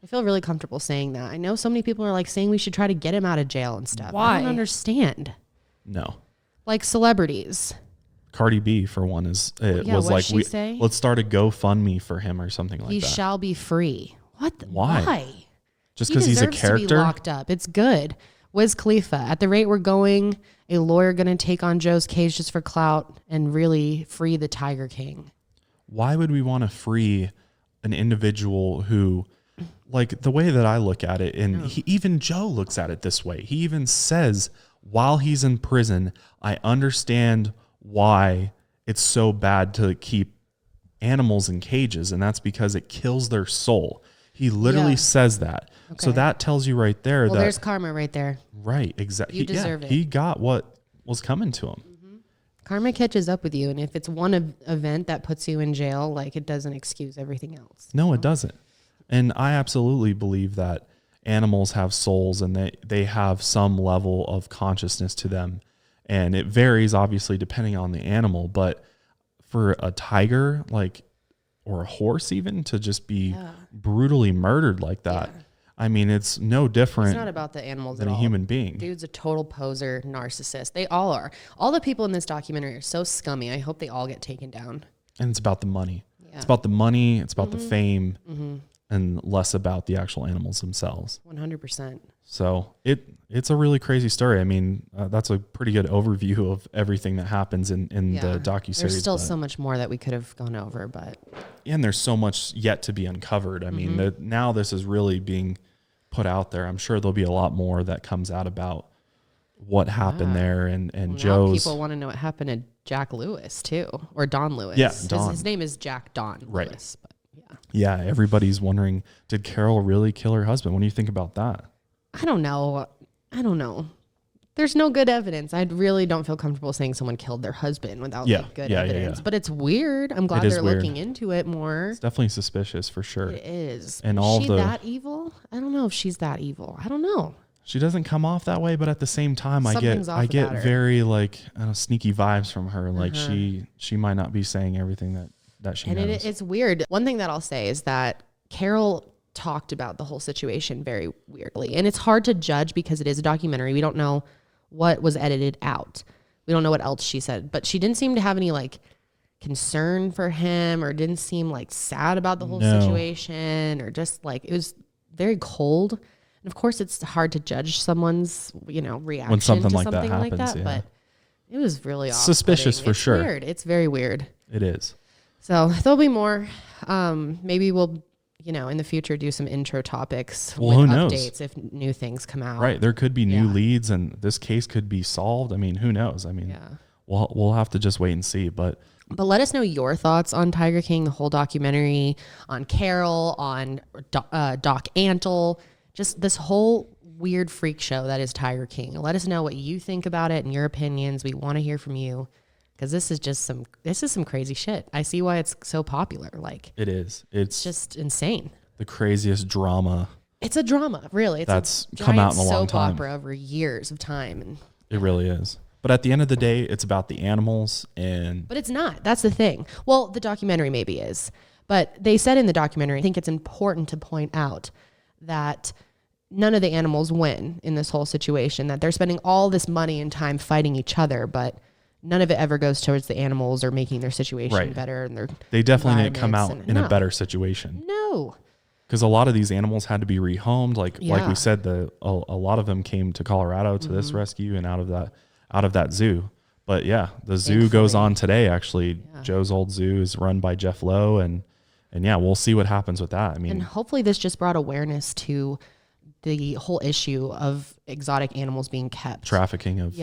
I feel really comfortable saying that. I know so many people are like saying we should try to get him out of jail and stuff. Why? I don't understand. No. Like celebrities. Cardi B, for one, was like, let's start a GoFundMe for him or something like that. He shall be free. What? Why? Just because he's a character? He deserves to be locked up. It's good. Wiz Khalifa, at the rate we're going, a lawyer going to take on Joe's case just for clout and really free the Tiger King. Why would we want to free an individual who, like the way that I look at it, and even Joe looks at it this way. He even says, while he's in prison, I understand why it's so bad to keep animals in cages, and that's because it kills their soul. He literally says that. Okay. So that tells you right there that there's karma right there. Right, exactly. You deserve it. He got what was coming to him. Karma catches up with you, and if it's one event that puts you in jail, like it doesn't excuse everything else. No, it doesn't. And I absolutely believe that animals have souls, and they have some level of consciousness to them. And it varies, obviously, depending on the animal. But for a tiger, like, or a horse even, to just be brutally murdered like that, I mean, it's no different. It's not about the animals than at a all. Human being. Dude's a total poser, narcissist. They all are. All the people in this documentary are so scummy. I hope they all get taken down. And it's about the money. Yeah. It's about the money. It's about the fame. And less about the actual animals themselves. 100%. So it's a really crazy story. I mean, that's a pretty good overview of everything that happens in the docuseries. There's still so much more that we could have gone over, but and there's so much yet to be uncovered. I mean, now this is really being put out there. I'm sure there'll be a lot more that comes out about what happened there, and Joe's. People want to know what happened to Jack Lewis too, or Don Lewis. Yeah, Don. His name is Jack Don Lewis. But yeah, everybody's wondering, did Carole really kill her husband? What do you think about that? I don't know. There's no good evidence. I really don't feel comfortable saying someone killed their husband without good evidence. But it's weird. I'm glad they're looking into it more. It's definitely suspicious for sure. It is. And is she that evil? I don't know if she's that evil. I don't know. She doesn't come off that way, but at the same time, I get very like sneaky vibes from her. Like she might not be saying everything that she knows. It's weird. One thing that I'll say is that Carole talked about the whole situation very weirdly. And it's hard to judge because it is a documentary. We don't know what was edited out. We don't know what else she said. But she didn't seem to have any like concern for him, or didn't seem like sad about the whole situation, or just like it was very cold. And of course it's hard to judge someone's, reaction when something to like something that like happens, that. But it was really suspicious for sure. Weird. It's very weird. It is. So there'll be more. Maybe we'll, in the future do some intro topics with who updates knows? If new things come out. Right. There could be new leads, and this case could be solved. I mean, who knows? I mean, we'll have to just wait and see. But let us know your thoughts on Tiger King, the whole documentary, on Carole, on Doc Antle, just this whole weird freak show that is Tiger King. Let us know what you think about it and your opinions. We want to hear from you. because this is some crazy shit. I see why it's so popular. Like it is. It's just insane. The craziest drama. It's a drama, really. It's that's come out in a long time. Soap opera over years of time, and it really is. But at the end of the day, it's about the animals But it's not. That's the thing. Well, the documentary maybe is. But they said in the documentary, I think it's important to point out that none of the animals win in this whole situation, that they're spending all this money and time fighting each other, but none of it ever goes towards the animals or making their situation better. And they definitely didn't come out in a better situation. No. Because a lot of these animals had to be rehomed. Like we said, a lot of them came to Colorado to this rescue and out of that zoo. But yeah, the zoo goes on today. Actually, Joe's old zoo is run by Jeff Lowe, and yeah, we'll see what happens with that. I mean, and hopefully this just brought awareness to the whole issue of exotic animals being kept, trafficking of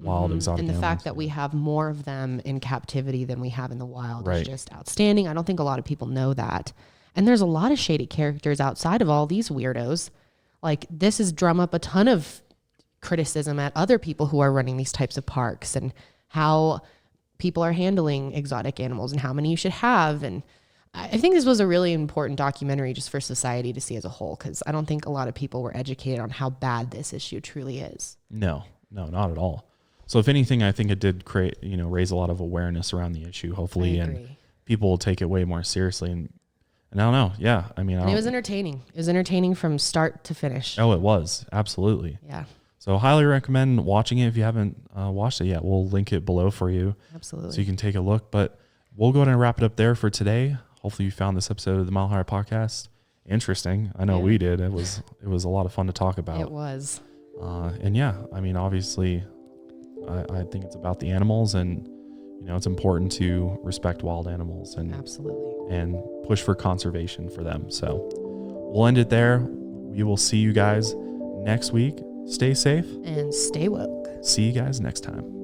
wild exotic and the animals. fact that we have more of them in captivity than we have in the wild is just outstanding. I don't think a lot of people know that, and there's a lot of shady characters outside of all these weirdos. Like this has drum up a ton of criticism at other people who are running these types of parks and how people are handling exotic animals and how many you should have. And I think this was a really important documentary just for society to see as a whole, because I don't think a lot of people were educated on how bad this issue truly is. No, not at all. So if anything, I think it did raise a lot of awareness around the issue, hopefully, and people will take it way more seriously. And I don't know. Yeah. I mean, it was entertaining. It was entertaining from start to finish. Oh, it was. Absolutely. Yeah. So highly recommend watching it if you haven't watched it yet. We'll link it below for you. Absolutely. So you can take a look. But we'll go ahead and wrap it up there for today. Hopefully you found this episode of the Mile Higher Podcast interesting. I know we did. It was a lot of fun to talk about. It was. And yeah, I mean, obviously, I think it's about the animals, and it's important to respect wild animals and absolutely and push for conservation for them. So we'll end it there. We will see you guys next week. Stay safe and stay woke. See you guys next time.